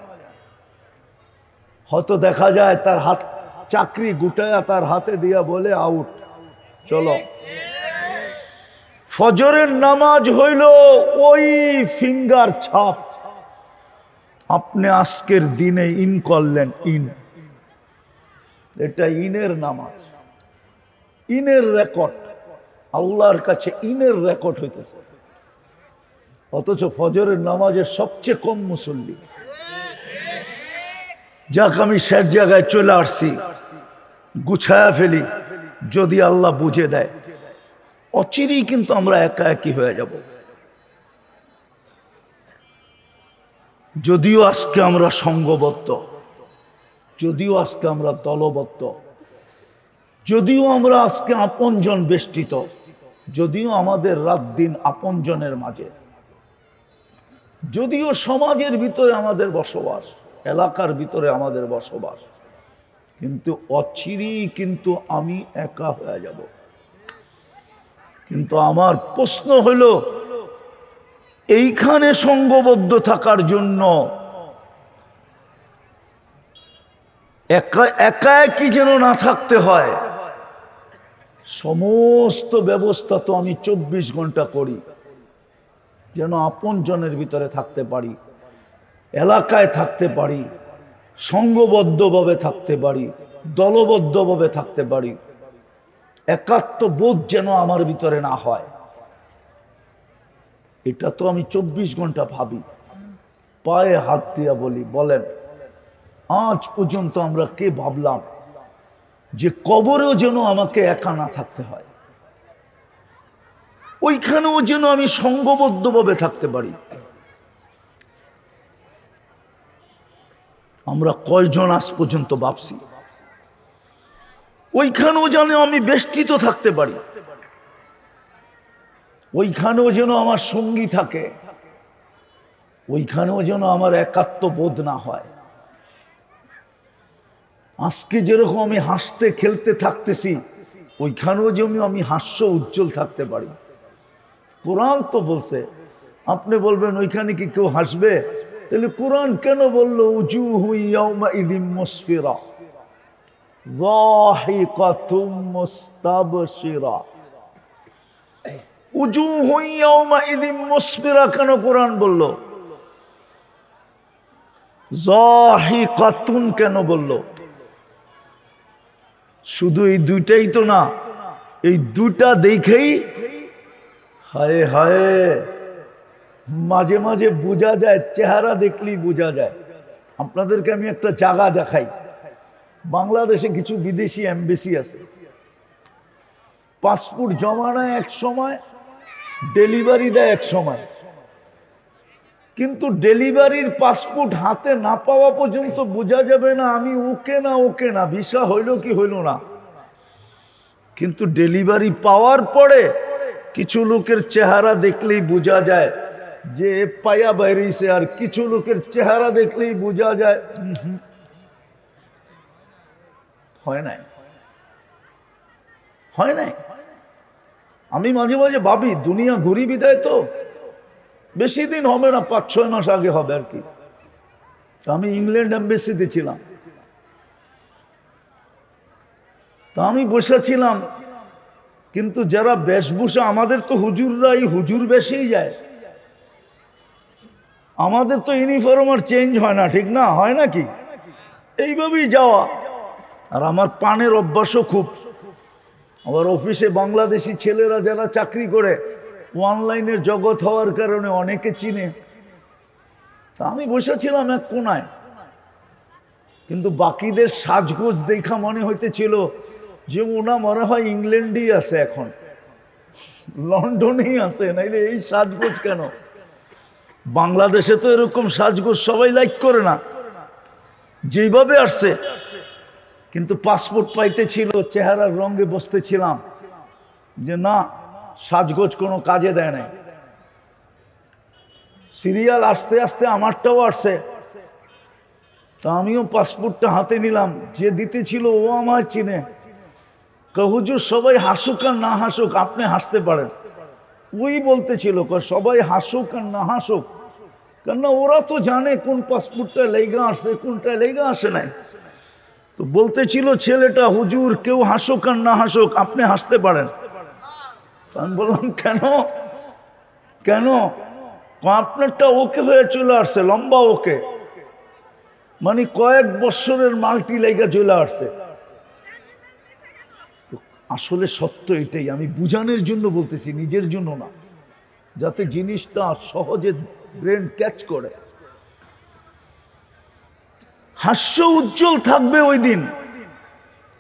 হয়তো দেখা যায় তার হাত চাকরি গুটায়া তার হাতে দিয়া বলে আউট, চলো। ফজরের নামাজ হইল ওই ফিঙ্গার ছাপ। আপনি আজকের দিনে ইন করলেন, ইন, এটা ইনের নামাজ, ইনের রেকর্ড। আল্লাহর কাছে ইনের রেকর্ড হইতেছে। অথচ ফজরের নামাজের সবচেয়ে কম মুসল্লি। যাক, আমি শেষ জায়গায় চলে আসছি, গুছায়া ফেলি। যদি আল্লাহ বুঝে দেয়, অচিরেই কিন্তু আমরা একা একই হয়ে যাব। যদিও আজকে আমরা সংঘবদ্ধ, যদিও আজকে আমরা দলবদ্ধ, যদিও আমরা আজকে আপনজন বেষ্টিত, যদিও আমাদের রাত দিন আপনজনের মাঝে, যদিও সমাজের ভিতরে আমাদের বসবাস, এলাকার ভিতরে আমাদের বসবাস, কিন্তু অচিরেই কিন্তু আমি একা হয়ে যাব। কিন্তু আমার প্রশ্ন হলো, এইখানে সংঘবদ্ধ থাকার জন্য একা একই যেন না থাকতে হয়। সমস্ত ব্যবস্থা তো আমি 24 ঘন্টা করি, যেন আপনজনের ভিতরে থাকতে পারি, এলাকায় থাকতে পারি, সংঘবদ্ধভাবে থাকতে পারি, দলবদ্ধভাবে থাকতে পারি। একাত্মবোধ যেন আমার ভিতরে না হয়, এটা তো আমি 24 ঘন্টা ভাবি। পায়ে হাত দিয়া বলি, বলেন আজ পর্যন্ত আমরা কে ভাবলাম যে কবরেও যেন আমাকে একা না থাকতে হয়, ওইখানেও যেন আমি সংঘবদ্ধভাবে থাকতে পারি? আমরা কয়জন আজ পর্যন্ত ভাবছি ওইখানেও যেন আমি বেষ্টিত থাকতে পারি, ওইখানেও যেন আমার সঙ্গী থাকে, ওইখানেও যেন আমার একাত্মবোধ না হয়? আজকে যেরকম আমি হাসতে খেলতে থাকতেছি, ওইখানেও যেন আমি হাস্য উজ্জ্বল থাকতে পারি। কোরআন তো বলছে। আপনি বলবেন ওইখানে কি কেউ হাসবে? তাহলে কোরআন কেন বললো উজুহু ইয়াউমাইযিন মুসফিরা যাহিকাতুম মুস্তাবশিরা? উজুহু ইয়াউমাইযিন মুসফিরা কেন কোরআন বললো? যাহিকাতুন কেন বললো? শুধু এই দুইটাই তো না, এই দুটা দেখেই হায় হায় মাঝে মাঝে বোঝা যায়, চেহারা দেখলেই বোঝা যায়। আপনাদেরকে আমি একটা জায়গা দেখাই। বাংলাদেশে কিছু বিদেশি এমবেসি আছে, পাসপোর্ট জমা নেয় এক সময়, ডেলিভারি দেয় এক সময়। কিন্তু ডেলিভারির পাসপোর্ট হাতে না পাওয়া পর্যন্ত বোঝা যাবে না আমি ওকে না ওকে না, ভিসা হইল কি হইল না। কিন্তু ডেলিভারি পাওয়ার পরে কিছু লোকের চেহারা দেখলেই বোঝা যায় যে পায়া বাইরেছে, আর কিছু লোকের চেহারা দেখলেই বোঝা যায় হয় নাই, হয় নাই। আমি মাঝে মাঝে ভাবি দুনিয়া ঘুরি বিদায় তো বেশি দিন হবে না, 5-6 মাস আগে হবে আর কি। আমি ইংল্যান্ড এম্বাসিতে ছিলাম, তা আমি বসেছিলাম, কিন্তু যারা বেশভূষা, আমাদের তো হুজুররা এই হুজুর বেশেই যায়, আমাদের তো ইউনিফর্ম আর চেঞ্জ হয় না, ঠিক না? হয় নাকি? এইভাবেই যাওয়া। আর আমার পানের অভ্যাসও খুব। আবার অফিসে বাংলাদেশি ছেলেরা যারা চাকরি করে, অনলাইনের জগৎ হওয়ার কারণে অনেকে চিনে। তা আমি বসেছিলাম এক কোনায়, কিন্তু বাকিদের সাজগোজ দেখা মনে হইতেছিল যে ওনা মনে হয় ইংল্যান্ডেই আছে, এখন লন্ডনেই আছে, নাইলে এই সাজগোজ কেন? বাংলাদেশে তো এরকম সাজগোজ সবাই লাইক করে না, যেইভাবে আসছে। কিন্তু পাসপোর্ট পাইতে ছিল, চেহারার রঙে বসতেছিলাম যে না, সাজগোজ কোনো কাজে দেয় নাই। সিরিয়াল আস্তে আস্তে আমারটাও আসছে, তা আমিও পাসপোর্টটা হাতে নিলাম। যে দিতেছিল ও আমার চিনে। হুজুর সবাই হাসুক আর না হাসুক, আপনি হাসতে পারেন। ওই বলতেছিল সবাই হাসুক আর না হাসুক, কেননা ওরা তো জানে কোন পাসপোর্টটা লেগা আসছে, কোনটা লেগা আসে নাই। তো বলতেছিল ছেলেটা, হুজুর কেউ হাসুক আর না হাসুক, আপনি হাসতে পারেন। আমি বললাম কেন কেন? আপনারটা ওকে হয়ে চলে আসছে, লম্বা ওকে, মানে কয়েক বছরের মাল্টি লেগা চলে আসছে। আসলে সত্য এটাই, আমি বুঝানোর জন্য বলতেছি, নিজের জন্য না, যাতে জিনিসটা সহজে ব্রেন ক্যাচ করে। হাস্য উজ্জ্বল থাকবে ওই দিন।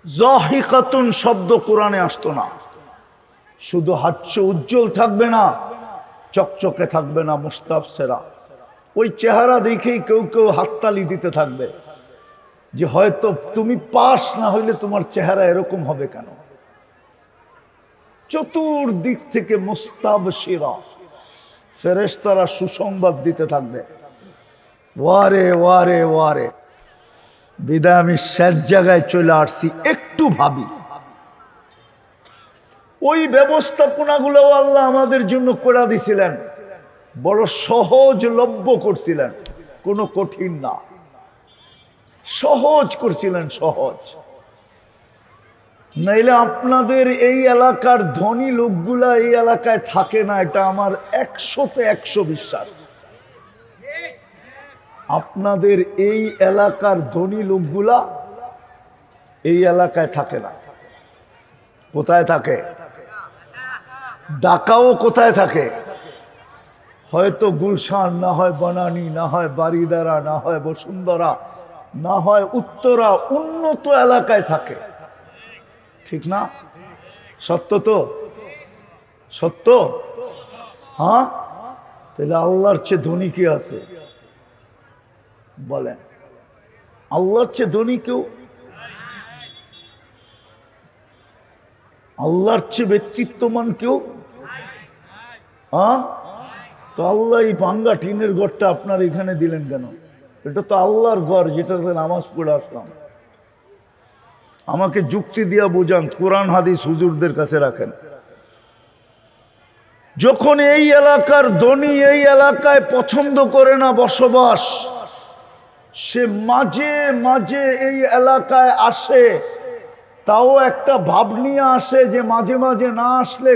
যাহিকাতুন শব্দ কোরআনে আসতো না। শুধু হাস্য উজ্জ্বল থাকবে না, চকচকে থাকবে না, মুস্তাবসিরা। ওই চেহারা দেখেই কেউ কেউ হাততালি দিতে থাকবে যে হয়তো তুমি পাস না হইলে তোমার চেহারা এরকম হবে কেন। চতুর্দিক থেকে মুস্তাবশিরা, ফেরেশতারা সুসংবাদ দিতে থাকবে। ওয়ারে ওয়ারে ওয়ারে। বিদায় আমি শেষ জায়গায় চলে আসছি। একটু ভাবি, ওই ব্যবস্থাপনাগুলো আল্লাহ আমাদের জন্য করে দিছিলেন, বড় সহজলভ্য করছিলেন, কোনো কঠিন না, সহজ করছিলেন, সহজ। নাইলে আপনাদের এই এলাকার ধনী লোকগুলা এই এলাকায় থাকে না, এটা আমার 100-তে 100 বিশ্বাস। আপনাদের এই এলাকার ধনী লোকগুলা এই এলাকায় থাকে না। কোথায় থাকে? ঢাকাও কোথায় থাকে? হয়তো গুলশান, না হয় বনানী, না হয় বারিদারা, না হয় বসুন্ধরা, না হয় উত্তরা, উন্নত এলাকায় থাকে, ঠিক না? সত্য তো? সত্য? হ্যাঁ, তাহলে আল্লাহর চেয়ে ধনী কি আছে বলেন? আল্লাহর চেয়ে ধনী কেউ? আল্লাহর চেয়ে ব্যক্তিত্বমান কেউ? হ্যাঁ, তো আল্লাহ এই ভাঙ্গা টিনের ঘরটা আপনার এখানে দিলেন কেন? এটা তো আল্লাহর ঘর, যেটাতে নামাজ পড়ে আসলাম। আমাকে যুক্তি দিয়া বুঝান, কোরআন হাদিস হুজুরদের কাছে রাখেন। যখন এই এলাকার ধনী এই এলাকায় পছন্দ করে না বসবাস, সে মাঝে মাঝে এই এলাকায় আসে, তাও একটা ভাব নিয়ে আসে যে মাঝে মাঝে না আসলে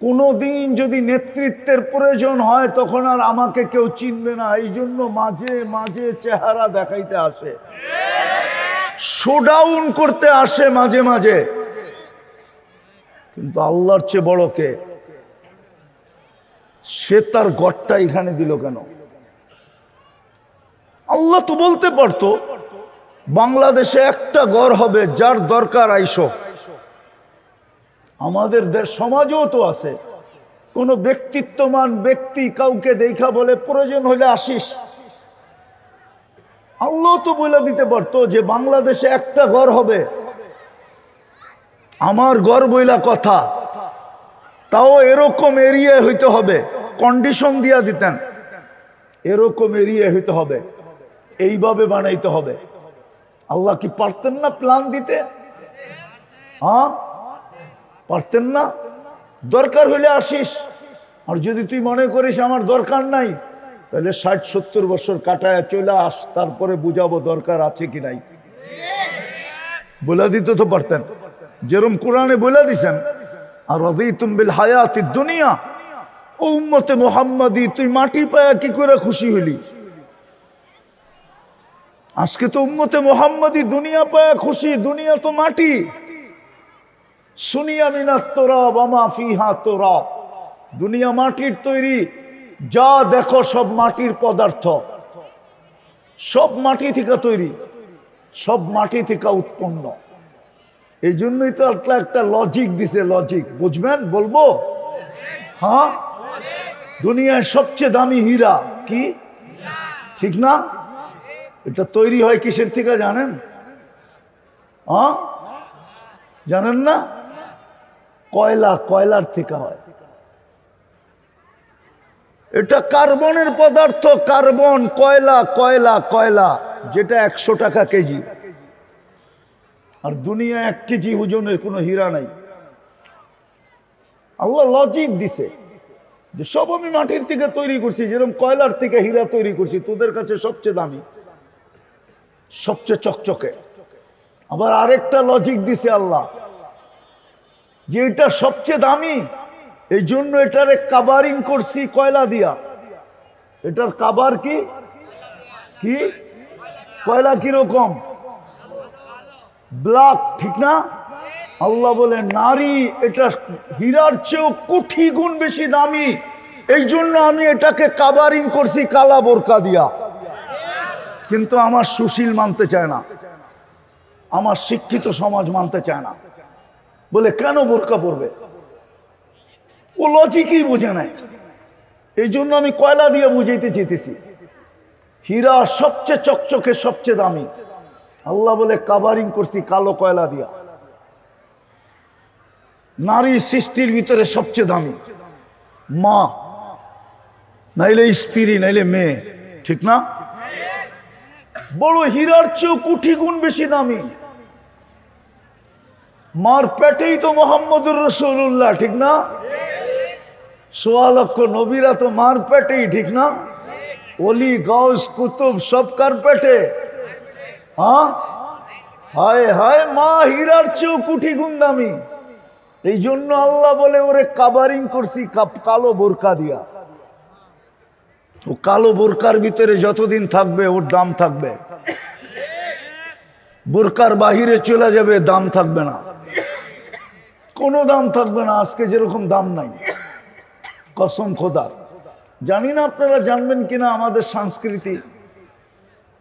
কোনোদিন যদি নেতৃত্বের প্রয়োজন হয় তখন আর আমাকে কেউ চিনবে না, এই জন্য মাঝে মাঝে চেহারা দেখাইতে আসে, শোডাউন করতে আসে মাঝে মাঝে। কিন্তু আল্লাহর চেয়ে বড় কে? সে তার ঘরটা এখানে দিল কেন? আল্লাহ তো বলতে পারতো বাংলাদেশে একটা ঘর হবে, যার দরকার আইসো। আমাদের সমাজেও তো আছে, কোন ব্যক্তিত্বমান ব্যক্তি কাউকে দেখা বলে প্রয়োজন হলে আসিস, আল্লাহ তো বলে দিতে পারতো যে বাংলাদেশে একটা ঘর হবে, আমার ঘর বইলা কথা, তাও এরকম এরিয়া হইতে হবে, কন্ডিশন দিয়া দিতেন, এরকম এরিয়া হইতে হবে, এইভাবে বানাইতে হবে। আল্লাহ কি পারতেন না প্ল্যান দিতে? হ্যাঁ, পারতেন না? দরকার হইলে আসিস, আর যদি তুই মনে করিস আমার দরকার নাই, তাহলে 60-70 বছর কাটায় চলে আস, তারপরে বুঝাবো দরকার আছে কি নাই। বলে দিতে তো পারতেন, যেরকম কোরআনে বলে দিছেন, আর রাদিতুম বিল হায়াতিদ দুনিয়া, ও উম্মতে মুহাম্মাদি, তুই মাটি পায়া কি করে খুশি হইলি? আজকে তো উম্মতে মুহাম্মাদি দুনিয়া পায়া খুশি, দুনিয়া তো মাটি। সুনিয়া মিনাত তুরাব ওয়া মা ফিহা তুরাব, দুনিয়া মাটির তৈরি, যা দেখো সব মাটির পদার্থ, সব মাটি থেকে তৈরি, সব মাটি থেকে উৎপন্ন। এই জন্যই তো একটা লজিক দিছে, লজিক বুঝবেন, বলবো? হ্যাঁ, দুনিয়ায় সবচেয়ে দামি হীরা কি? ঠিক না? এটা তৈরি হয় কিসের থেকে জানেন? হ্যাঁ, জানেন না? কয়লা, কয়লার থেকে হয়। এটা কার্বনের পদার্থ, কার্বন, কয়লা, কয়লা, কয়লা, যেটা 100 টাকা কেজি। আর দুনিয়া 1 কেজি ওজনের কোনো হীরা নাই। আল্লাহ লজিক দিছে যে সব আমি মাটির থেকে তৈরি করছি, যেরকম কয়লার থেকে হীরা তৈরি করছি, তোদের কাছে সবচেয়ে দামি, সবচেয়ে চকচকে। আবার আরেকটা লজিক দিছে আল্লাহ, যে এটা সবচেয়ে দামি, এই জন্য এটারে কাভারিং করছি কয়লা দিয়া। এটার কাভার কি? কি কয়লা কিরকম? ব্ল্যাক, ঠিক না? আল্লাহ বলে নারী এটা হীরার চেয়েও কোটি গুণ বেশি দামি, এই জন্য আমি এটাকে কাভারিং করছি কালা বোরকা দিয়া। কিন্তু আমার সুশীল মানতে চায় না, আমার শিক্ষিত সমাজ মানতে চায় না, বলে কেন বোরকা পরবে? ও লজিকই বুঝে নাই। এই জন্য আমি কয়লা দিয়ে বুঝাইতে চেয়েছি, হীরা সবচেয়ে চকচকে, সবচেয়ে দামি। আল্লাহ বলে কাভারিং করছি কালো কয়লা দিয়া। নারী সৃষ্টির ভিতরে সবচেয়ে দামি, মা নাইলে স্ত্রী, নাইলে মেয়ে, ঠিক না? বড় হীরার চেয়েও কোটি গুণ বেশি দামি। মার পেটেই তো মোহাম্মদুর রাসূলুল্লাহ, ঠিক না? 1.25 লক্ষ নবীরা তো মার পেটেই, ঠিক না? ওলি, গাউস, কুতুব সব কার পেটে? হ্যাঁ, হায় হায়, মা হীরার চেয়েও কোটি গুণ দামি। এই জন্য আল্লাহ বলে ওরে কাভারিং করছি কালো বোরকা দিয়া। ও কালো বোরকার ভিতরে যতদিন থাকবে ওর দাম থাকবে, বোরকার বাহিরে চলে যাবে দাম থাকবে না, কোনো দাম থাকবে না। আজকে যেরকম দাম নাই, কসম খোদার। জানি না আপনারা জানবেন কিনা, আমাদের সংস্কৃতি,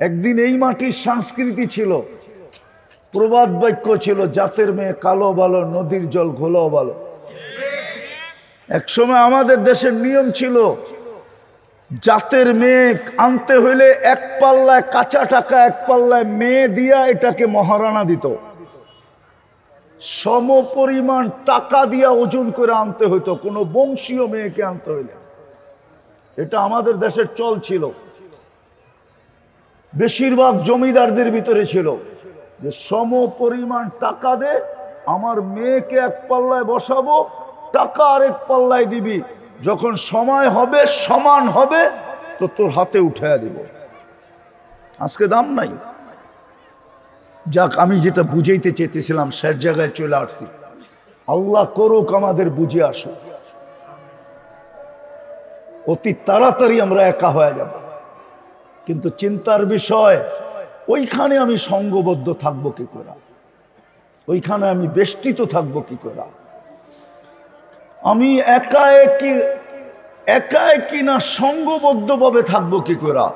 একদিন এই মাটির সংস্কৃতি ছিল, প্রবাদ বাক্য ছিল, জাতের মেয়ে কালো ভালো, নদীর জল ঘোলো ভালো। একসময় আমাদের দেশের নিয়ম ছিল, জাতের মেয়ে আনতে হইলে 1 পাল্লায় কাঁচা টাকা, 1 পাল্লায় মেয়ে দিয়া এটাকে মহারানা দিত। সম পরিমাণ টাকা দিয়া ওজন করে আনতে হইতো কোনো বংশীয় মেয়েকে আনতে হইলে। এটা আমাদের দেশের চল ছিল, বেশিরভাগ জমিদারদের ভিতরে ছিল, যে সম পরিমাণ টাকা দে, আমার মেয়েকে 1 পাল্লায় বসাবো, টাকা আরেক পাল্লায় দিবি, যখন সময় হবে সমান হবে তো তোর হাতে উঠাইয়া দিব। আজকে দাম নাই। যাক, আমি যেটা বুঝাইতে চেয়েছিলাম সে জায়গায় চলে আসছি। আল্লাহ করুক আমাদের বুঝে আসুক, অতি তাড়াতাড়ি আমরা একা হয়ে যাব। কিন্তু চিন্তার বিষয়, ওইখানে আমি সঙ্গবদ্ধ থাকবো কি করে? ওইখানে আমি বেষ্টিত থাকবো কি করে? আমি একা একই না সঙ্গবদ্ধ ভাবে থাকবো কি করে?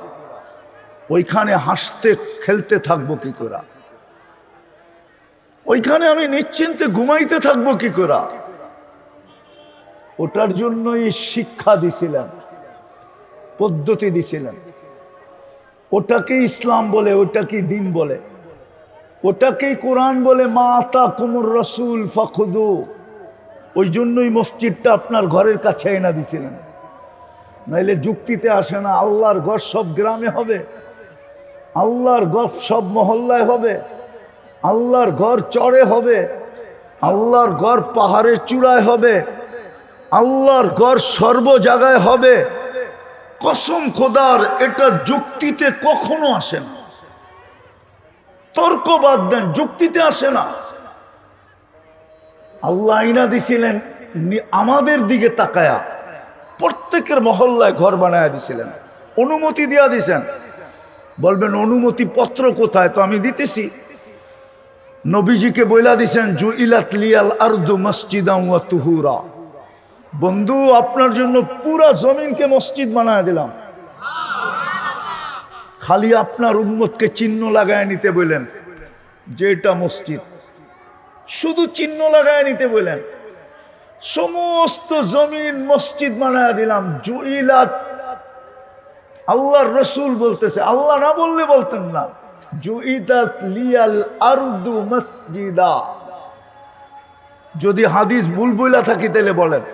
ওইখানে হাসতে খেলতে থাকবো কি করে? ওইখানে আমি নিশ্চিন্তে ঘুমাইতে থাকবো কি করে? ওটার জন্যই শিক্ষা দিছিলেন, পদ্ধতি দিছিলেন। ওটাকে ইসলাম বলে, ওটাকে দিন বলে, ওটাকেই কোরআন বলে, মা আতাকুমুর রাসূল ফাখুদু। ওই জন্যই মসজিদটা আপনার ঘরের কাছে এনে দিছিলেন, নাইলে যুক্তিতে আসে না। আল্লাহর ঘর সব গ্রামে হবে, আল্লাহর ঘর সব মহল্লায় হবে, আল্লাহর ঘর চড়ে হবে, আল্লাহর ঘর পাহাড়ের চূড়ায় হবে, আল্লাহর ঘর সর্ব জায়গায় হবে। কসম খোদার, এটা যুক্তিতে কখনো আসে না। তর্ক বাদ দেন, যুক্তিতে আসে না। আল্লাহ আইনা দিছিলেন আমাদের দিকে তাকায়া, প্রত্যেকের মহল্লায় ঘর বানায়া দিছিলেন, অনুমতি দিয়া দিছেন। বলবেন অনুমতি পত্র কোথায়? তো আমি দিতেছি। নবীজিকে বইলা দিছেন জুইলাত লিয়াল আরদু মসজিদান ওয়া তুহুরা। বন্ধু, আপনার জন্য পুরা জমিনকে মসজিদ বানায় দিলাম, খালি আপনার উম্মতকে চিহ্ন লাগায় নিতে বললেন যে এটা মসজিদ, শুধু চিহ্ন লাগায় নিতে বললেন। সমস্ত জমিন মসজিদ বানায় দিলাম। জুইলাত, আল্লাহর রসুল বলতেছে, আল্লাহ না বললে বলতেন না। জুইলাত লিয়াল আরদু মসজিদা। যদি হাদিস ভুল বইলা থাকি তাহলে বলেন।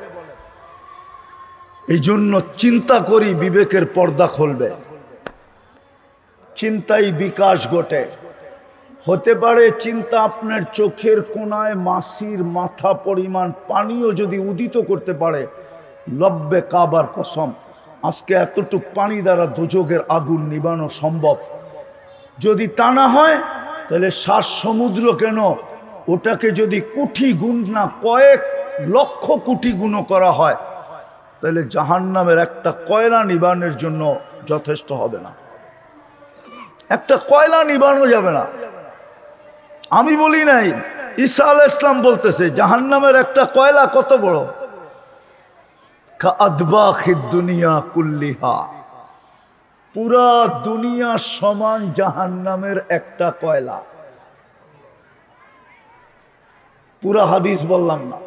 এই জন্য চিন্তা করি, বিবেকের পর্দা খুলবে, চিন্তাই বিকাশ ঘটে। হতে পারে চিন্তা আপনার চোখের কোনায় মাছির মাথা পরিমাণ পানিও যদি উদিত করতে পারে, লব্বে কাবার কসম, আজকে এতটুক পানি দ্বারা দোজখের আগুন নিবানো সম্ভব। যদি তা না হয় তাহলে 7 সমুদ্র কেন, ওটাকে যদি কোটি গুণ না কয়েক লক্ষ কোটি গুণ করা হয়, তাহলে জাহান্নামের একটা কয়লা নিবানের জন্য যথেষ্ট হবে না। একটা কয়লা নিবানো যাবে না। আমি বলি নাই, ঈসা আলাইহিস সালাম বলতেছে জাহান্নামের একটা কয়লা কত বড়, কাআদবাখিদ দুনিয়া কুল্লিহা, পুরা দুনিয়া সমান জাহান্নামের একটা কয়লা। পুরা হাদিস বললাম না।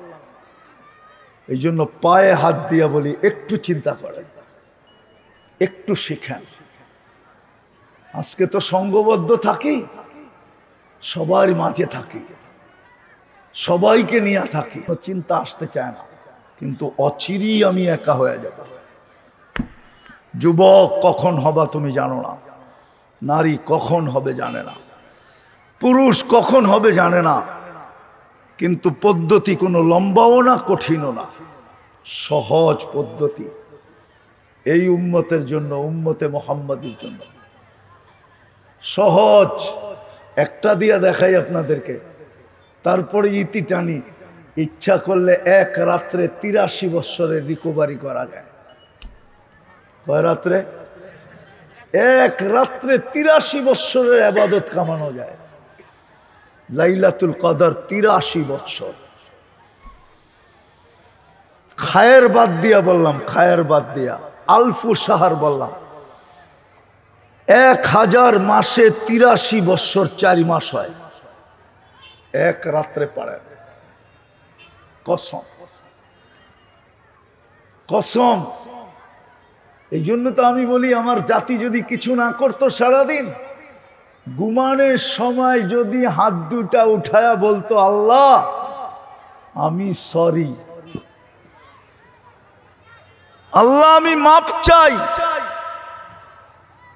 এই জন্য পায়ে হাত দিয়া বলি, একটু চিন্তা করেন, একটু শিখেন। আজকে তো সঙ্গবদ্ধ থাকি, সবার মাঝে থাকি, সবাইকে নিয়ে থাকি, চিন্তা আসতে চায় না, কিন্তু অচিরেই আমি একা হয়ে যাব। যুবক কখন হবা তুমি জানো না, নারী কখন হবে জানে না, পুরুষ কখন হবে জানে না। কিন্তু পদ্ধতি কোনো লম্বাও না কঠিনও না, সহজ পদ্ধতি। এই উম্মতের জন্য, উম্মতে মুহাম্মাদীর জন্য সহজ। একটা দিয়া দেখাই আপনাদেরকে, তারপরে ইতি টানি। ইচ্ছা করলে এক রাত্রে 83 বৎসরের রিকভারি করা যায়। কয় রাত্রে? এক রাত্রে 83 বৎসরের ইবাদত কামানো যায়। লাইলাতুল কদর 83 বৎসর। খায়ের বাদ দিয়া বললাম, খায়ের বাদ দিয়া আলফু শাহর বললাম। 1000 মাসে 83 বৎসর 4 মাস হয়। এক রাত্রে পারে, কসম কসম। এই জন্য তো আমি বলি, আমার জাতি যদি কিছু না করতো সারাদিন, ঘুমানোর সময় যদি হাত দুটা উঠায়া বলতো আল্লাহ আমি সরি, আল্লাহ আমি মাপ চাই,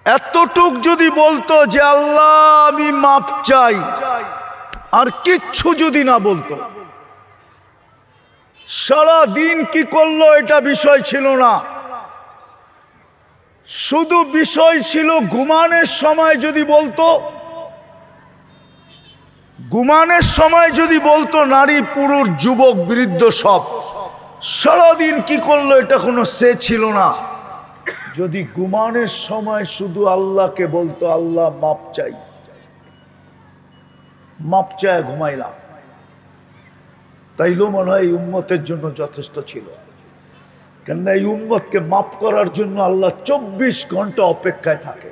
এতটুক যদি বলতো যে আল্লাহ আমি মাপ চাই, আর কিচ্ছু যদি না বলতো, সারা দিন কি করলো এটা বিষয় ছিল না। শুধু বিষয় ছিল ঘুমানোর সময় যদি বলতো, ঘুমানোর সময় যদি বলতো, নারী পুরুষ যুবক বৃদ্ধ সব সারাদিন কি করলো এটা কোনো সে ছিল না। যদি ঘুমানোর সময় শুধু আল্লাহকে বলতো আল্লাহ মাপ চাই, মাপ চায় ঘুমাইলাম, তাইলেও মনে হয় এই উম্মতের জন্য যথেষ্ট ছিল। কেননা এই উম্মতকে মাফ করার জন্য আল্লাহ 24 ঘন্টা অপেক্ষায় থাকে।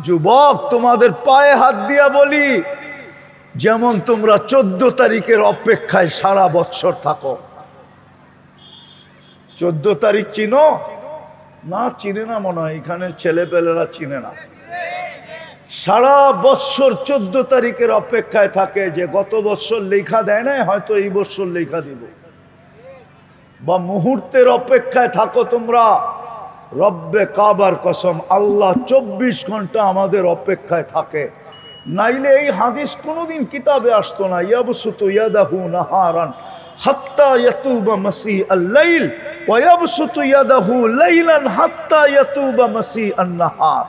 যুবক, তোমাদের পায়ে হাত দিয়া বলি, যেমন তোমরা 14 তারিখের অপেক্ষায় সারা বৎসর থাকো, 14 তারিখ চিনো না? চিনে না মনে হয়, এখানে ছেলেপেলেরা চিনে না। সারা বৎসর 14 তারিখের অপেক্ষায় থাকে যে গত বৎসর লেখা দেয় না, হয়তো এই বৎসর লেখা দিব, বা মুহূর্তের অপেক্ষায় থাকো তোমরা। রব্বে কাবার কসম, আল্লাহ 24 ঘন্টা আমাদের অপেক্ষায় থাকে, নাইলে এই হাদিস কোনোদিন কিতাবে আসতো না। ইয়াবসুতু ইয়াদাহু নাহারান হাত্তা ইয়াতুবা মাসিআল লাইল ওয়া ইয়াবসুতু ইয়াদাহু লাইলান হাত্তা ইয়াতুবা মাসিআন নাহার।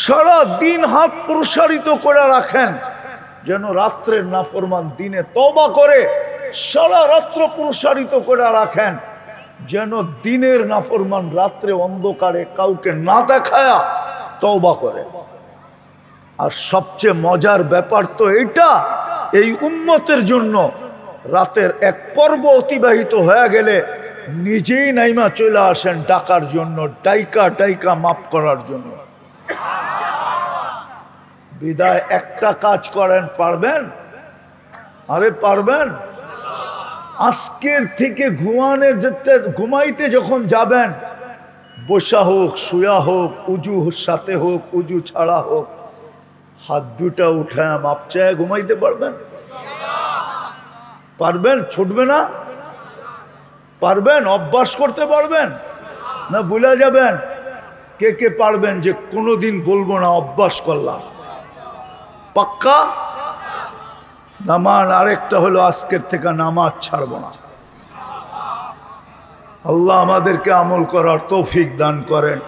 সারা দিন হাত প্রসারিত করে রাখেন যেন রাত্রের নাফরমান দিনে তওবা করে, সারা রাত্র প্রসারিত করে রাখেন যেন দিনের নাফরমান রাত্রে অন্ধকারে কাউকে না দেখায়া তওবা করে। আর সবচেয়ে মজার ব্যাপার তো এটা, এই উম্মতের জন্য রাতের এক পর্ব অতিবাহিত হয়ে গেলে নিজেই নাইমা চলে আসেন ডাকার জন্য, ডাইকা ডাইকা মাফ করার জন্য। বিদায় একটা কাজ করেন, পারবেন? আরে পারবেন? আজকের থেকে ঘুমাইতে যখন যাবেন, বসা হোক শুয়া হোক, উজু সাথে হোক উজু ছাড়া হোক, হাত দুটা উঠায় মাপ চায় ঘুমাইতে পারবেন? পারবেন? ছুটবে না? পারবেন? অভ্যাস করতে পারবেন না ভুলে যাবেন? কে কে পারবেন যে কোনোদিন বলবো না, অভ্যাস করলাম? পাক্কা? নামাজ আরেকটা হলো, আজকের থেকে নামাজ ছাড়বো না। আল্লাহ আমাদেরকে আমল করার তৌফিক দান করেন।